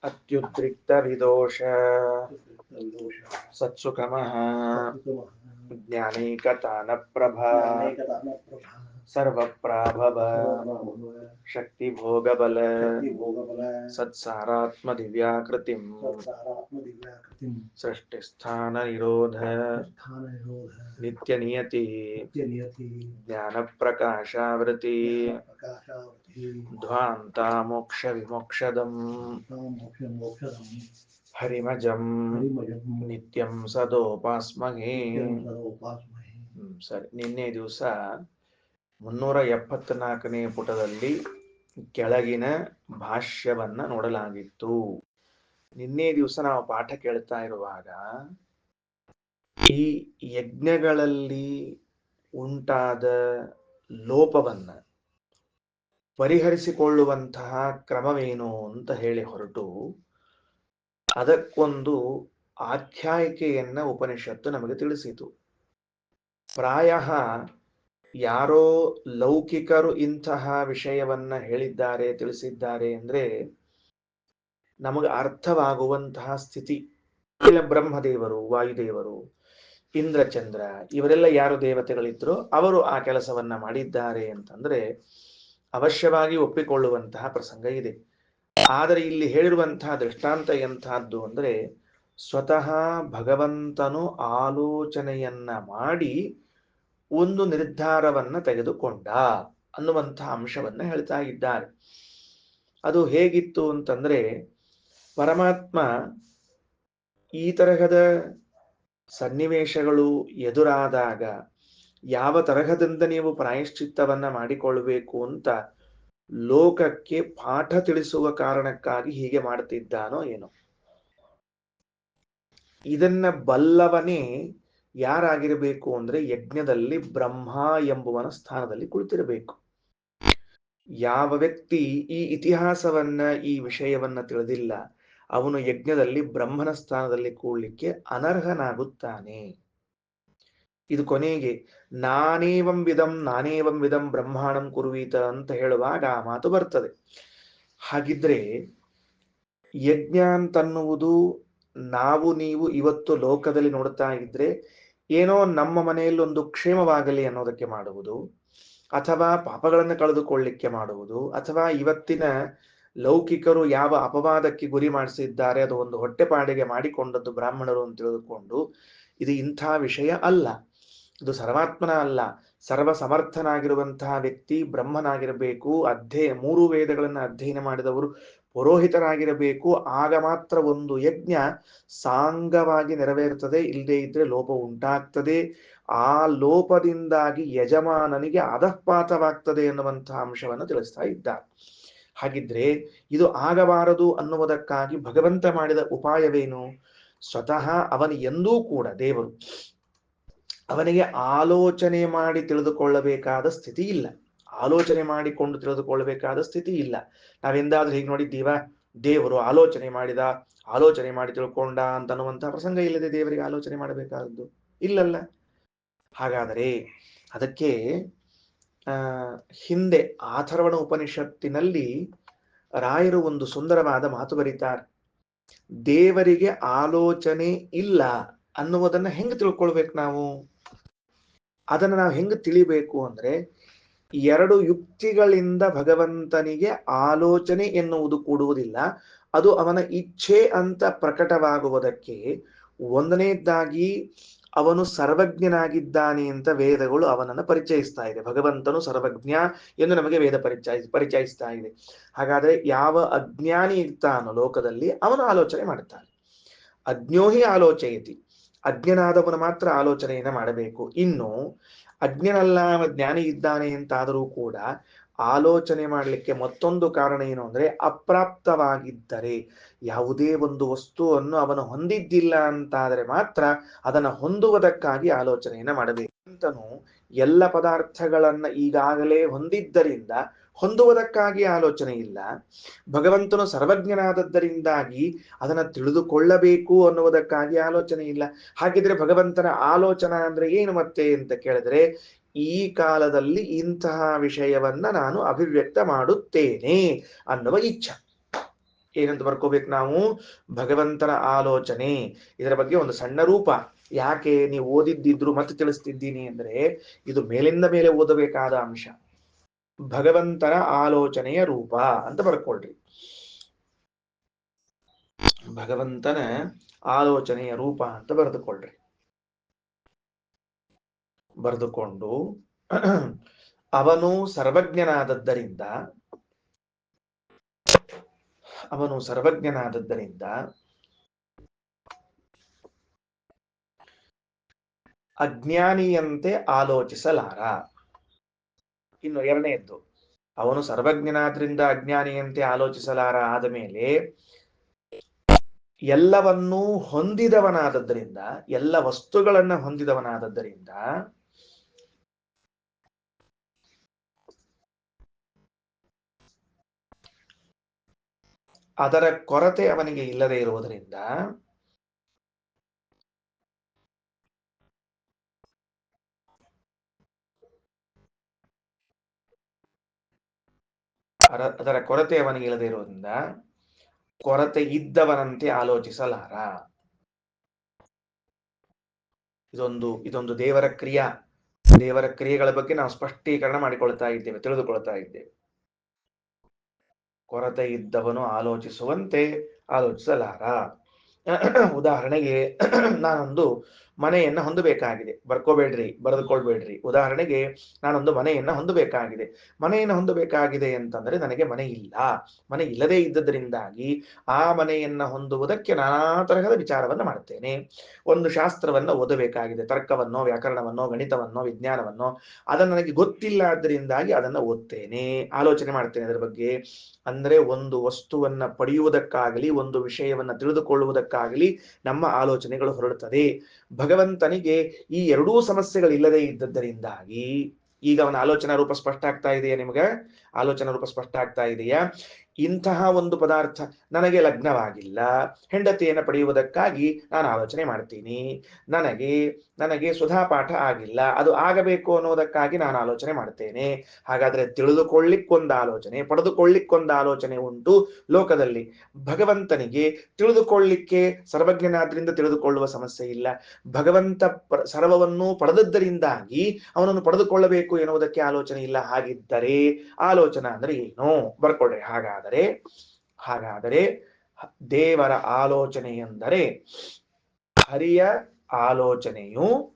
ಅತ್ಯುದ್ರಿಕ್ತವಿದೋಷ ಸತ್ಸುಖಮಃ ಜ್ಞಾನೈಕತಾನಪ್ರಭಾ ಸರ್ವಪ್ರಾಭವ ಶಕ್ತಿಭೋಗಬಲ ಸತ್ಸಾರಾತ್ಮದಿವ್ಯಾಕೃತಿಂ ಸೃಷ್ಟಿಸ್ಥಾನನಿರೋಧ ನಿತ್ಯನಿಯತಿ ಜ್ಞಾನಪ್ರಕಾಶಾವೃತಿ ಧ್ವಾಂತ ಮೋಕ್ಷ ವಿಮೋಕ್ಷದಂ ಹರಿಮಜಂ ನಿತ್ಯಂ ಸದೋಪಾಸ್ಮಹೇ. ಸರಿ, ನಿನ್ನೆ ದಿವಸ 374ನೇ ಪುಟದಲ್ಲಿ ಕೆಳಗಿನ ಭಾಷ್ಯವನ್ನ ನೋಡಲಾಗಿತ್ತು. ನಿನ್ನೆ ದಿವಸ ನಾವು ಪಾಠ ಕೇಳ್ತಾ ಇರುವಾಗ ಈ ಯಜ್ಞಗಳಲ್ಲಿ ಉಂಟಾದ ಲೋಪವನ್ನ ಪರಿಹರಿಸಿಕೊಳ್ಳುವಂತಹ ಕ್ರಮವೇನು ಅಂತ ಹೇಳಿ ಹೊರಟು ಅದಕ್ಕೊಂದು ಆಖ್ಯಾಯಿಕೆಯನ್ನ ಉಪನಿಷತ್ತು ನಮಗೆ ತಿಳಿಸಿತು. ಪ್ರಾಯ ಯಾರೋ ಲೌಕಿಕರು ಇಂತಹ ವಿಷಯವನ್ನ ಹೇಳಿದ್ದಾರೆ, ತಿಳಿಸಿದ್ದಾರೆ ಅಂದ್ರೆ ನಮಗೆ ಅರ್ಥವಾಗುವಂತಹ ಸ್ಥಿತಿ ಇಲ್ಲ. ಬ್ರಹ್ಮದೇವರು, ವಾಯುದೇವರು, ಇಂದ್ರಚಂದ್ರ ಇವರೆಲ್ಲ ಯಾರು ದೇವತೆಗಳಿದ್ರು ಅವರು ಆ ಕೆಲಸವನ್ನ ಮಾಡಿದ್ದಾರೆ ಅಂತಂದ್ರೆ ಅವಶ್ಯವಾಗಿ ಒಪ್ಪಿಕೊಳ್ಳುವಂತಹ ಪ್ರಸಂಗ ಇದೆ. ಆದರೆ ಇಲ್ಲಿ ಹೇಳಿರುವಂತಹ ದೃಷ್ಟಾಂತ ಎಂತಹದ್ದು ಅಂದ್ರೆ ಸ್ವತಃ ಭಗವಂತನು ಆಲೋಚನೆಯನ್ನ ಮಾಡಿ ಒಂದು ನಿರ್ಧಾರವನ್ನ ತೆಗೆದುಕೊಂಡ ಅನ್ನುವಂತಹ ಅಂಶವನ್ನ ಹೇಳ್ತಾ ಇದ್ದಾರೆ. ಅದು ಹೇಗಿತ್ತು ಅಂತಂದ್ರೆ, ಪರಮಾತ್ಮ ಈ ತರಹದ ಸನ್ನಿವೇಶಗಳು ಎದುರಾದಾಗ ಯಾವ ತರಹದಿಂದ ನೀವು ಪ್ರಾಯಶ್ಚಿತ್ತವನ್ನ ಮಾಡಿಕೊಳ್ಬೇಕು ಅಂತ ಲೋಕಕ್ಕೆ ಪಾಠ ತಿಳಿಸುವ ಕಾರಣಕ್ಕಾಗಿ ಹೀಗೆ ಮಾಡ್ತಿದ್ದಾನೋ ಏನೋ. ಇದನ್ನ ಬಲ್ಲವನೇ ಯಾರಾಗಿರಬೇಕು ಅಂದ್ರೆ ಯಜ್ಞದಲ್ಲಿ ಬ್ರಹ್ಮ ಎಂಬುವನ ಸ್ಥಾನದಲ್ಲಿ ಕುಳಿತಿರಬೇಕು. ಯಾವ ವ್ಯಕ್ತಿ ಈ ಇತಿಹಾಸವನ್ನ, ಈ ವಿಷಯವನ್ನ ತಿಳಿದಿಲ್ಲ, ಅವನು ಯಜ್ಞದಲ್ಲಿ ಬ್ರಹ್ಮನ ಸ್ಥಾನದಲ್ಲಿ ಕೂಡ್ಲಿಕ್ಕೆ ಅನರ್ಹನಾಗುತ್ತಾನೆ. ಇದು ಕೊನೆಗೆ ನಾನೇವಂ ವಿಧಂ ಬ್ರಹ್ಮಾಣಂ ಕುರ್ವೀತ ಅಂತ ಹೇಳುವಾಗ ಆ ಮಾತು ಬರ್ತದೆ. ಹಾಗಿದ್ರೆ ಯಜ್ಞ ಅಂತನ್ನುವುದು ನಾವು ನೀವು ಇವತ್ತು ಲೋಕದಲ್ಲಿ ನೋಡ್ತಾ ಇದ್ರೆ ಏನೋ ನಮ್ಮ ಮನೆಯಲ್ಲಿ ಒಂದು ಕ್ಷೇಮವಾಗಲಿ ಅನ್ನೋದಕ್ಕೆ ಮಾಡುವುದು, ಅಥವಾ ಪಾಪಗಳನ್ನು ಕಳೆದುಕೊಳ್ಳಿಕ್ಕೆ ಮಾಡುವುದು, ಅಥವಾ ಇವತ್ತಿನ ಲೌಕಿಕರು ಯಾವ ಅಪವಾದಕ್ಕೆ ಗುರಿ ಮಾಡಿಸಿದ್ದಾರೆ ಅದು ಒಂದು ಹೊಟ್ಟೆಪಾಡಿಗೆ ಮಾಡಿಕೊಂಡದ್ದು ಬ್ರಾಹ್ಮಣರು ಅಂತ ತಿಳಿದುಕೊಂಡು ಇದು ಇಂಥ ವಿಷಯ ಅಲ್ಲ. ಇದು ಸರ್ವಾತ್ಮನ ಅಲ್ಲ. ಸರ್ವ ಸಮರ್ಥನಾಗಿರುವಂತಹ ವ್ಯಕ್ತಿ ಬ್ರಹ್ಮನಾಗಿರಬೇಕು. 3 ವೇದಗಳನ್ನ ಅಧ್ಯಯನ ಮಾಡಿದವರು ಪುರೋಹಿತರಾಗಿರಬೇಕು. ಆಗ ಮಾತ್ರ ಒಂದು ಯಜ್ಞ ಸಾಂಗವಾಗಿ ನೆರವೇರುತ್ತದೆ. ಇಲ್ಲದೆ ಇದ್ರೆ ಲೋಪ ಉಂಟಾಗ್ತದೆ. ಆ ಲೋಪದಿಂದಾಗಿ ಯಜಮಾನನಿಗೆ ಅಧಃಪಾತವಾಗ್ತದೆ ಎನ್ನುವಂತಹ ಅಂಶವನ್ನು ತಿಳಿಸ್ತಾ ಇದ್ದಾರೆ. ಹಾಗಿದ್ರೆ ಇದು ಆಗಬಾರದು ಅನ್ನುವುದಕ್ಕಾಗಿ ಭಗವಂತ ಮಾಡಿದ ಉಪಾಯವೇನು? ಸ್ವತಃ ಅವನು ಎಂದೂ ಕೂಡ ದೇವರು ಅವನಿಗೆ ಆಲೋಚನೆ ಮಾಡಿ ತಿಳಿದುಕೊಳ್ಳಬೇಕಾದ ಸ್ಥಿತಿ ಇಲ್ಲ. ಆಲೋಚನೆ ಮಾಡಿಕೊಂಡು ತಿಳಿದುಕೊಳ್ಳಬೇಕಾದ ಸ್ಥಿತಿ ಇಲ್ಲ. ನಾವೆಂದಾದ್ರೂ ಹೀಗೆ ನೋಡಿದ್ದೀವ? ದೇವರು ಆಲೋಚನೆ ಮಾಡಿ ತಿಳ್ಕೊಂಡ ಅಂತನ್ನುವಂತಹ ಪ್ರಸಂಗ ಇಲ್ಲದೆ ದೇವರಿಗೆ ಆಲೋಚನೆ ಮಾಡಬೇಕಾದದ್ದು ಇಲ್ಲಲ್ಲ. ಹಾಗಾದರೆ ಅದಕ್ಕೆ ಹಿಂದೆ ಅಥರ್ವಣ ಉಪನಿಷತ್ತಿನಲ್ಲಿ ರಾಯರು ಒಂದು ಸುಂದರವಾದ ಮಾತು ಬರೀತಾರೆ. ದೇವರಿಗೆ ಆಲೋಚನೆ ಇಲ್ಲ ಅನ್ನುವುದನ್ನ ಹೆಂಗೆ ತಿಳ್ಕೊಳ್ಬೇಕು ನಾವು? ಅದನ್ನು ನಾವು ಹೆಂಗೆ ತಿಳಿಬೇಕು ಅಂದ್ರೆ 2 ಯುಕ್ತಿಗಳಿಂದ ಭಗವಂತನಿಗೆ ಆಲೋಚನೆ ಎನ್ನುವುದು ಕೂಡುವುದಿಲ್ಲ. ಅದು ಅವನ ಇಚ್ಛೆ ಅಂತ ಪ್ರಕಟವಾಗುವುದಕ್ಕೆ ಒಂದನೇದಾಗಿ ಅವನು ಸರ್ವಜ್ಞನಾಗಿದ್ದಾನೆ ಅಂತ ವೇದಗಳು ಅವನನ್ನು ಪರಿಚಯಿಸ್ತಾ ಇದೆ. ಭಗವಂತನು ಸರ್ವಜ್ಞ ಎಂದು ನಮಗೆ ವೇದ ಪರಿಚಯಿಸ್ತಾ ಇದೆ. ಹಾಗಾದ್ರೆ ಯಾವ ಅಜ್ಞಾನಿ ಇರ್ತಾನೋ ಲೋಕದಲ್ಲಿ ಅವನು ಆಲೋಚನೆ ಮಾಡುತ್ತಾನೆ. ಅಜ್ಞೋಹಿ ಆಲೋಚಯತಿ, ಅಜ್ಞನಾದವನು ಮಾತ್ರ ಆಲೋಚನೆಯನ್ನ ಮಾಡಬೇಕು. ಇನ್ನು ಅಜ್ಞನಲ್ಲ ಜ್ಞಾನಿ ಇದ್ದಾನೆ ಅಂತಾದರೂ ಕೂಡ ಆಲೋಚನೆ ಮಾಡಲಿಕ್ಕೆ ಮತ್ತೊಂದು ಕಾರಣ ಏನು ಅಂದ್ರೆ ಅಪ್ರಾಪ್ತವಾಗಿದ್ದರೆ, ಯಾವುದೇ ಒಂದು ವಸ್ತುವನ್ನು ಅವನು ಹೊಂದಿದ್ದಿಲ್ಲ ಅಂತಾದರೆ ಮಾತ್ರ ಅದನ್ನು ಹೊಂದುವುದಕ್ಕಾಗಿ ಆಲೋಚನೆಯನ್ನ ಮಾಡಬೇಕು. ಅಂತನೂ ಎಲ್ಲ ಪದಾರ್ಥಗಳನ್ನ ಈಗಾಗಲೇ ಹೊಂದಿದ್ದರಿಂದ ಹೊಂದುವುದಕ್ಕಾಗಿ ಆಲೋಚನೆ ಇಲ್ಲ. ಭಗವಂತನು ಸರ್ವಜ್ಞನಾದದ್ದರಿಂದಾಗಿ ಅದನ್ನು ತಿಳಿದುಕೊಳ್ಳಬೇಕು ಅನ್ನುವುದಕ್ಕಾಗಿ ಆಲೋಚನೆ ಇಲ್ಲ. ಹಾಗಿದ್ರೆ ಭಗವಂತನ ಆಲೋಚನಾ ಅಂದ್ರೆ ಏನು ಮತ್ತೆ ಅಂತ ಕೇಳಿದ್ರೆ, ಈ ಕಾಲದಲ್ಲಿ ಇಂತಹ ವಿಷಯವನ್ನ ನಾನು ಅಭಿವ್ಯಕ್ತ ಮಾಡುತ್ತೇನೆ ಅನ್ನುವ ಇಚ್ಛೆ. ಏನಂತ ಬರ್ಕೋಬೇಕು ನಾವು? ಭಗವಂತನ ಆಲೋಚನೆ. ಇದರ ಬಗ್ಗೆ ಒಂದು ಸಣ್ಣ ರೂಪ. ಯಾಕೆ ನೀವು ಓದಿದ್ದಿದ್ರು ಮತ್ತೆ ತಿಳಿಸ್ತಿದ್ದೀನಿ ಅಂದ್ರೆ, ಇದು ಮೇಲಿಂದ ಮೇಲೆ ಓದಬೇಕಾದ ಅಂಶ. ಭಗವಂತನ ಆಲೋಚನೆಯ ರೂಪ ಅಂತ ಬರ್ಕೊಳ್ರಿ. ಭಗವಂತನ ಆಲೋಚನೆಯ ರೂಪ ಅಂತ ಬರೆದುಕೊಳ್ಳ್ರಿ. ಬರೆದುಕೊಂಡು ಅವನು ಸರ್ವಜ್ಞನಾದದ್ದರಿಂದ ಅಜ್ಞಾನಿಯಂತೆ ಆಲೋಚಿಸಲಾರ. ಇನ್ನು ಎರಡನೆಯದ್ದು, ಅವನು ಸರ್ವಜ್ಞನಾದ್ರಿಂದ ಅಜ್ಞಾನಿಯಂತೆ ಆಲೋಚಿಸಲಾರ ಆದ ಮೇಲೆ ಎಲ್ಲವನ್ನೂ ಹೊಂದಿದವನಾದದ್ದರಿಂದ, ಎಲ್ಲ ವಸ್ತುಗಳನ್ನ ಹೊಂದಿದವನಾದದ್ದರಿಂದ ಅದರ ಕೊರತೆ ಅವನಿಗೆ ಇಲ್ಲದೆ ಇರುವುದರಿಂದ ಅದರ ಕೊರತೆ ಅವನಿಗೆ ಇಲ್ಲದೆ ಇರುವುದರಿಂದ ಕೊರತೆ ಇದ್ದವನಂತೆ ಆಲೋಚಿಸಲಾರ. ಇದೊಂದು ದೇವರ ಕ್ರಿಯೆಗಳ ಬಗ್ಗೆ ನಾವು ಸ್ಪಷ್ಟೀಕರಣ ಮಾಡಿಕೊಳ್ತಾ ಇದ್ದೇವೆ, ತಿಳಿದುಕೊಳ್ತಾ ಇದ್ದೇವೆ. ಕೊರತೆ ಇದ್ದವನು ಆಲೋಚಿಸುವಂತೆ ಆಲೋಚಿಸಲಾರ. ಉದಾಹರಣೆಗೆ ನಾನೊಂದು ಮನೆಯನ್ನ ಹೊಂದಬೇಕಾಗಿದೆ. ಬರ್ಕೋಬೇಡ್ರಿ, ಬರೆದುಕೊಳ್ಬೇಡ್ರಿ. ಉದಾಹರಣೆಗೆ ನಾನೊಂದು ಮನೆಯನ್ನ ಹೊಂದಬೇಕಾಗಿದೆ ಅಂತಂದ್ರೆ ನನಗೆ ಮನೆ ಇಲ್ಲ. ಮನೆ ಇಲ್ಲದೇ ಇದ್ದದರಿಂದಾಗಿ ಆ ಮನೆಯನ್ನ ಹೊಂದುವುದಕ್ಕೆ ನಾನಾ ತರಹದ ವಿಚಾರವನ್ನ ಮಾಡ್ತೇನೆ. ಒಂದು ಶಾಸ್ತ್ರವನ್ನ ಓದಬೇಕಾಗಿದೆ, ತರ್ಕವನ್ನೋ ವ್ಯಾಕರಣವನ್ನೋ ಗಣಿತವನ್ನೋ ವಿಜ್ಞಾನವನ್ನೋ, ಅದನ್ನು ನನಗೆ ಗೊತ್ತಿಲ್ಲ ಆದ್ದರಿಂದಾಗಿ ಅದನ್ನ ಓದ್ತೇನೆ, ಆಲೋಚನೆ ಮಾಡ್ತೇನೆ ಅದರ ಬಗ್ಗೆ. ಅಂದ್ರೆ ಒಂದು ವಸ್ತುವನ್ನ ಪಡೆಯುವುದಕ್ಕಾಗಲಿ ಒಂದು ವಿಷಯವನ್ನ ತಿಳಿದುಕೊಳ್ಳುವುದಕ್ಕಾಗಲಿ ನಮ್ಮ ಆಲೋಚನೆಗಳು ಹೊರಡುತ್ತದೆ. ಭಗವಂತನಿಗೆ ಈ ಎರಡೂ ಸಮಸ್ಯೆಗಳಿಲ್ಲದೆ ಇದ್ದದ್ದರಿಂದಾಗಿ, ಈಗ ಅವನ ಆಲೋಚನಾ ರೂಪ ಸ್ಪಷ್ಟ ಆಗ್ತಾ ಇದೆಯಾ ನಿಮಗೆ? ಆಲೋಚನಾ ರೂಪ ಸ್ಪಷ್ಟ ಆಗ್ತಾ ಇದೆಯಾ? ಇಂತಹ ಒಂದು ಪದಾರ್ಥ, ನನಗೆ ಲಗ್ನವಾಗಿಲ್ಲ, ಹೆಂಡತಿಯನ್ನು ಪಡೆಯುವುದಕ್ಕಾಗಿ ನಾನು ಆಲೋಚನೆ ಮಾಡ್ತೀನಿ. ನನಗೆ ಸುಧಾಪಾಠ ಆಗಿಲ್ಲ, ಅದು ಆಗಬೇಕು ಅನ್ನೋದಕ್ಕಾಗಿ ನಾನು ಆಲೋಚನೆ ಮಾಡ್ತೇನೆ. ಹಾಗಾದ್ರೆ ತಿಳಿದುಕೊಳ್ಳಿಕ್ಕೊಂದು ಆಲೋಚನೆ, ಪಡೆದುಕೊಳ್ಳಿಕ್ಕೊಂದು ಆಲೋಚನೆ ಉಂಟು ಲೋಕದಲ್ಲಿ. ಭಗವಂತನಿಗೆ ತಿಳಿದುಕೊಳ್ಳಿಕ್ಕೆ ಸರ್ವಜ್ಞನಾದ್ರಿಂದ ತಿಳಿದುಕೊಳ್ಳುವ ಸಮಸ್ಯೆ ಇಲ್ಲ. ಭಗವಂತ ಸರ್ವವನ್ನು ಪಡೆದದ್ದರಿಂದಾಗಿ ಅವನನ್ನು ಪಡೆದುಕೊಳ್ಳಬೇಕು ಎನ್ನುವುದಕ್ಕೆ ಆಲೋಚನೆ ಇಲ್ಲ. ಹಾಗಿದ್ದರೆ ಆಲೋಚನಾ ಅಂದ್ರೆ ಏನು? ಬರ್ಕೊಳ್ರಿ. ಹಾಗಾದರೆ ದೇವರ ಆಲೋಚನೆ ಎಂದರೆ ಹರಿಯ ಆಲೋಚನೆಯು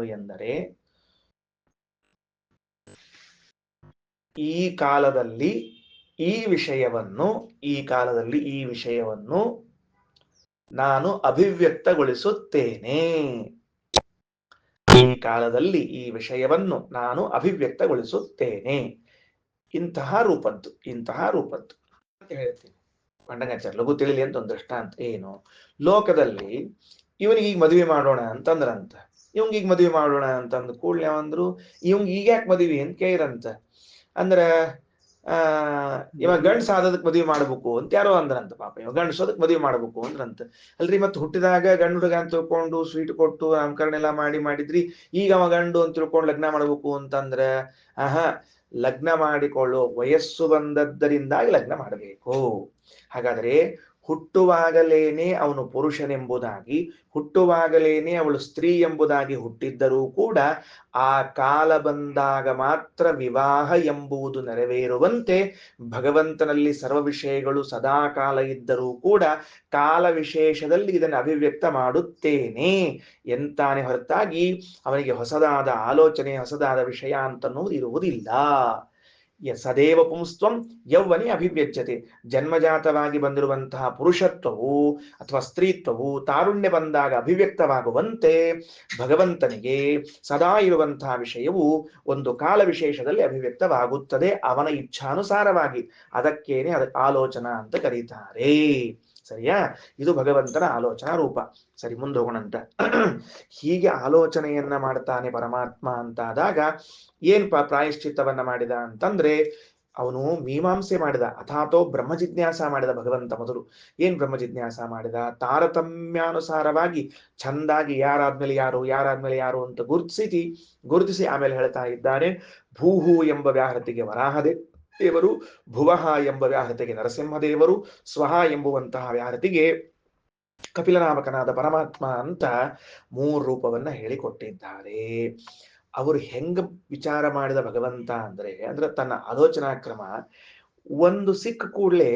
ಎಂದರೆ ಈ ಕಾಲದಲ್ಲಿ ಈ ವಿಷಯವನ್ನು ನಾನು ಅಭಿವ್ಯಕ್ತಗೊಳಿಸುತ್ತೇನೆ. ಈ ಕಾಲದಲ್ಲಿ ಈ ವಿಷಯವನ್ನು ನಾನು ಅಭಿವ್ಯಕ್ತಗೊಳಿಸುತ್ತೇನೆ. ಇಂತಹ ರೂಪದ್ದು ಅಂತ ಹೇಳ್ತೀನಿ. ಮಂಡಂಗಾಚಾರ್ಯ ಲಘು ತಿಳಿಲಿ ಅಂತ ಒಂದು ದೃಷ್ಟಾಂತ. ಏನು? ಲೋಕದಲ್ಲಿ ಇವನಿಗೆ ಈಗ ಮದುವೆ ಮಾಡೋಣ ಅಂತಂದ್ರಂತ. ಇವಂಗ ಈಗ ಮದುವೆ ಮಾಡೋಣ ಅಂತಂದ್ ಕೂಡ್ಲೆ ಅಂದ್ರು, ಇವಂಗ ಈಗ ಯಾಕೆ ಮದುವೆ ಅಂತ ಕೇಳಿರಂತ. ಅಂದ್ರ ಇವಾಗ ಗಂಡ್ಸ ಆದದಕ್ ಮದುವೆ ಮಾಡ್ಬೇಕು ಅಂತ ಯಾರೋ ಅಂದ್ರಂತ. ಪಾಪ ಇವ ಗಂಡ್ಸೋದಕ್ ಮದುವೆ ಮಾಡ್ಬೇಕು ಅಂದ್ರಂತ. ಅಲ್ರಿ ಮತ್ ಹುಟ್ಟಿದಾಗ ಗಂಡು ಹುಡುಗ ಅಂತ ತಿಳ್ಕೊಂಡು ಸ್ವೀಟ್ ಕೊಟ್ಟು ನಾಮಕರಣ ಎಲ್ಲಾ ಮಾಡಿದ್ರಿ, ಈಗ ಅವ ಗಂಡು ಅಂತ ತಿಳ್ಕೊಂಡು ಲಗ್ನ ಮಾಡ್ಬೇಕು ಅಂತಂದ್ರ ಲಗ್ನ ಮಾಡಿಕೊಳ್ಳೋ ವಯಸ್ಸು ಬಂದದ್ದರಿಂದಾಗಿ ಲಗ್ನ ಮಾಡಬೇಕು. ಹಾಗಾದ್ರೆ ಹುಟ್ಟುವಾಗಲೇನೆ ಅವನು ಪುರುಷನೆಂಬುದಾಗಿ, ಹುಟ್ಟುವಾಗಲೇನೆ ಅವಳು ಸ್ತ್ರೀ ಎಂಬುದಾಗಿ ಹುಟ್ಟಿದ್ದರೂ ಕೂಡ ಆ ಕಾಲ ಬಂದಾಗ ಮಾತ್ರ ವಿವಾಹ ಎಂಬುದು ನೆರವೇರುವಂತೆ ಭಗವಂತನಲ್ಲಿ ಸರ್ವ ವಿಷಯಗಳು ಸದಾ ಕಾಲ ಇದ್ದರೂ ಕೂಡ ಕಾಲ ವಿಶೇಷದಲ್ಲಿ ಇದನ್ನು ಅಭಿವ್ಯಕ್ತ ಮಾಡುತ್ತೇನೆ ಎಂತಾನೆ ಹೊರತಾಗಿ ಅವನಿಗೆ ಹೊಸದಾದ ಆಲೋಚನೆ, ಹೊಸದಾದ ವಿಷಯ ಅಂತನ್ನುವುದು ಇರುವುದಿಲ್ಲ. ಸದೇವ ಪುಂಸ್ತ್ವಂ ಯೌವನೆ ಅಭಿವ್ಯಜ್ಯತೆ. ಜನ್ಮಜಾತವಾಗಿ ಬಂದಿರುವಂತಹ ಪುರುಷತ್ವವು ಅಥವಾ ಸ್ತ್ರೀತ್ವವು ತಾರುಣ್ಯ ಬಂದಾಗ ಅಭಿವ್ಯಕ್ತವಾಗುವಂತೆ ಭಗವಂತನಿಗೆ ಸದಾ ಇರುವಂತಹ ವಿಷಯವು ಒಂದು ಕಾಲ ವಿಶೇಷದಲ್ಲಿ ಅಭಿವ್ಯಕ್ತವಾಗುತ್ತದೆ ಅವನ ಇಚ್ಛಾನುಸಾರವಾಗಿ. ಅದಕ್ಕೇನೆ ಆಲೋಚನಾ ಅಂತ ಕರೀತಾರೆ. ಸರಿಯಾ? ಇದು ಭಗವಂತನ ಆಲೋಚನಾ ರೂಪ. ಸರಿ, ಮುಂದೆ ಹೋಗೋಣಂತ. ಹೀಗೆ ಆಲೋಚನೆಯನ್ನ ಮಾಡ್ತಾನೆ ಪರಮಾತ್ಮ ಅಂತಾದಾಗ ಏನ್ ಪ್ರಾಯಶ್ಚಿತ್ತವನ್ನ ಮಾಡಿದ ಅಂತಂದ್ರೆ, ಅವನು ಮೀಮಾಂಸೆ ಮಾಡಿದ, ಅಥಾತೋ ಬ್ರಹ್ಮ ಜಿಜ್ಞಾಸ ಮಾಡಿದ ಭಗವಂತ. ಮೊದಲು ಏನ್ ಬ್ರಹ್ಮ ಜಿಜ್ಞಾಸ ಮಾಡಿದ? ತಾರತಮ್ಯಾನುಸಾರವಾಗಿ ಚಂದಾಗಿ ಯಾರಾದ್ಮೇಲೆ ಯಾರು ಅಂತ ಗುರುತಿಸಿ ಆಮೇಲೆ ಹೇಳ್ತಾ ಇದ್ದಾನೆ. ಭೂಹು ಎಂಬ ವ್ಯಾಹೃತಿಗೆ ವರಾಹದೆ, ದೇವರು, ಭುವಃ ಎಂಬ ವ್ಯಾಹೃತಿಗೆ ನರಸಿಂಹದೇವರು, ಸ್ವಹ ಎಂಬುವಂತಹ ವ್ಯಾಹೃತಿಗೆ ಕಪಿಲನಾಮಕನಾದ ಪರಮಾತ್ಮ ಅಂತ 3 ರೂಪವನ್ನ ಹೇಳಿಕೊಟ್ಟಿದ್ದಾರೆ. ಅವರು ಹೆಂಗ ವಿಚಾರ ಮಾಡಿದ ಭಗವಂತ ಅಂದ್ರೆ ತನ್ನ ಆಲೋಚನಾ ಕ್ರಮ ಒಂದು ಸಿಕ್ಕ ಕೂಡಲೇ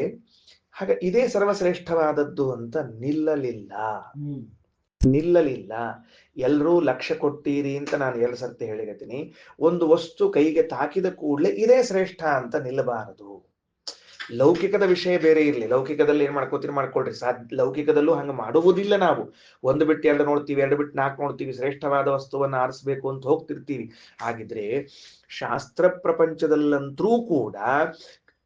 ಹಾಗೆ ಇದೇ ಸರ್ವಶ್ರೇಷ್ಠವಾದದ್ದು ಅಂತ ನಿಲ್ಲಲಿಲ್ಲ. ಎಲ್ರೂ ಲಕ್ಷ್ಯ ಕೊಟ್ಟಿರಿ ಅಂತ ನಾನು 2 ಸರ್ತಿ ಹೇಳಿರ್ತೀನಿ. ಒಂದು ವಸ್ತು ಕೈಗೆ ತಾಕಿದ ಕೂಡಲೇ ಇದೇ ಶ್ರೇಷ್ಠ ಅಂತ ನಿಲ್ಲಬಾರದು. ಲೌಕಿಕದ ವಿಷಯ ಬೇರೆ ಇರಲಿ, ಲೌಕಿಕದಲ್ಲಿ ಏನ್ ಮಾಡ್ಕೊಳ್ರಿ, ಲೌಕಿಕದಲ್ಲೂ ಹಂಗ ಮಾಡುವುದಿಲ್ಲ. ನಾವು 1 ಬಿಟ್ಟು 2 ನೋಡ್ತೀವಿ, 2 ಬಿಟ್ಟು 4 ನೋಡ್ತೀವಿ, ಶ್ರೇಷ್ಠವಾದ ವಸ್ತುವನ್ನ ಆರಿಸ್ಬೇಕು ಅಂತ ಹೋಗ್ತಿರ್ತೀವಿ. ಹಾಗಿದ್ರೆ ಶಾಸ್ತ್ರ ಪ್ರಪಂಚದಲ್ಲಂತರೂ ಕೂಡ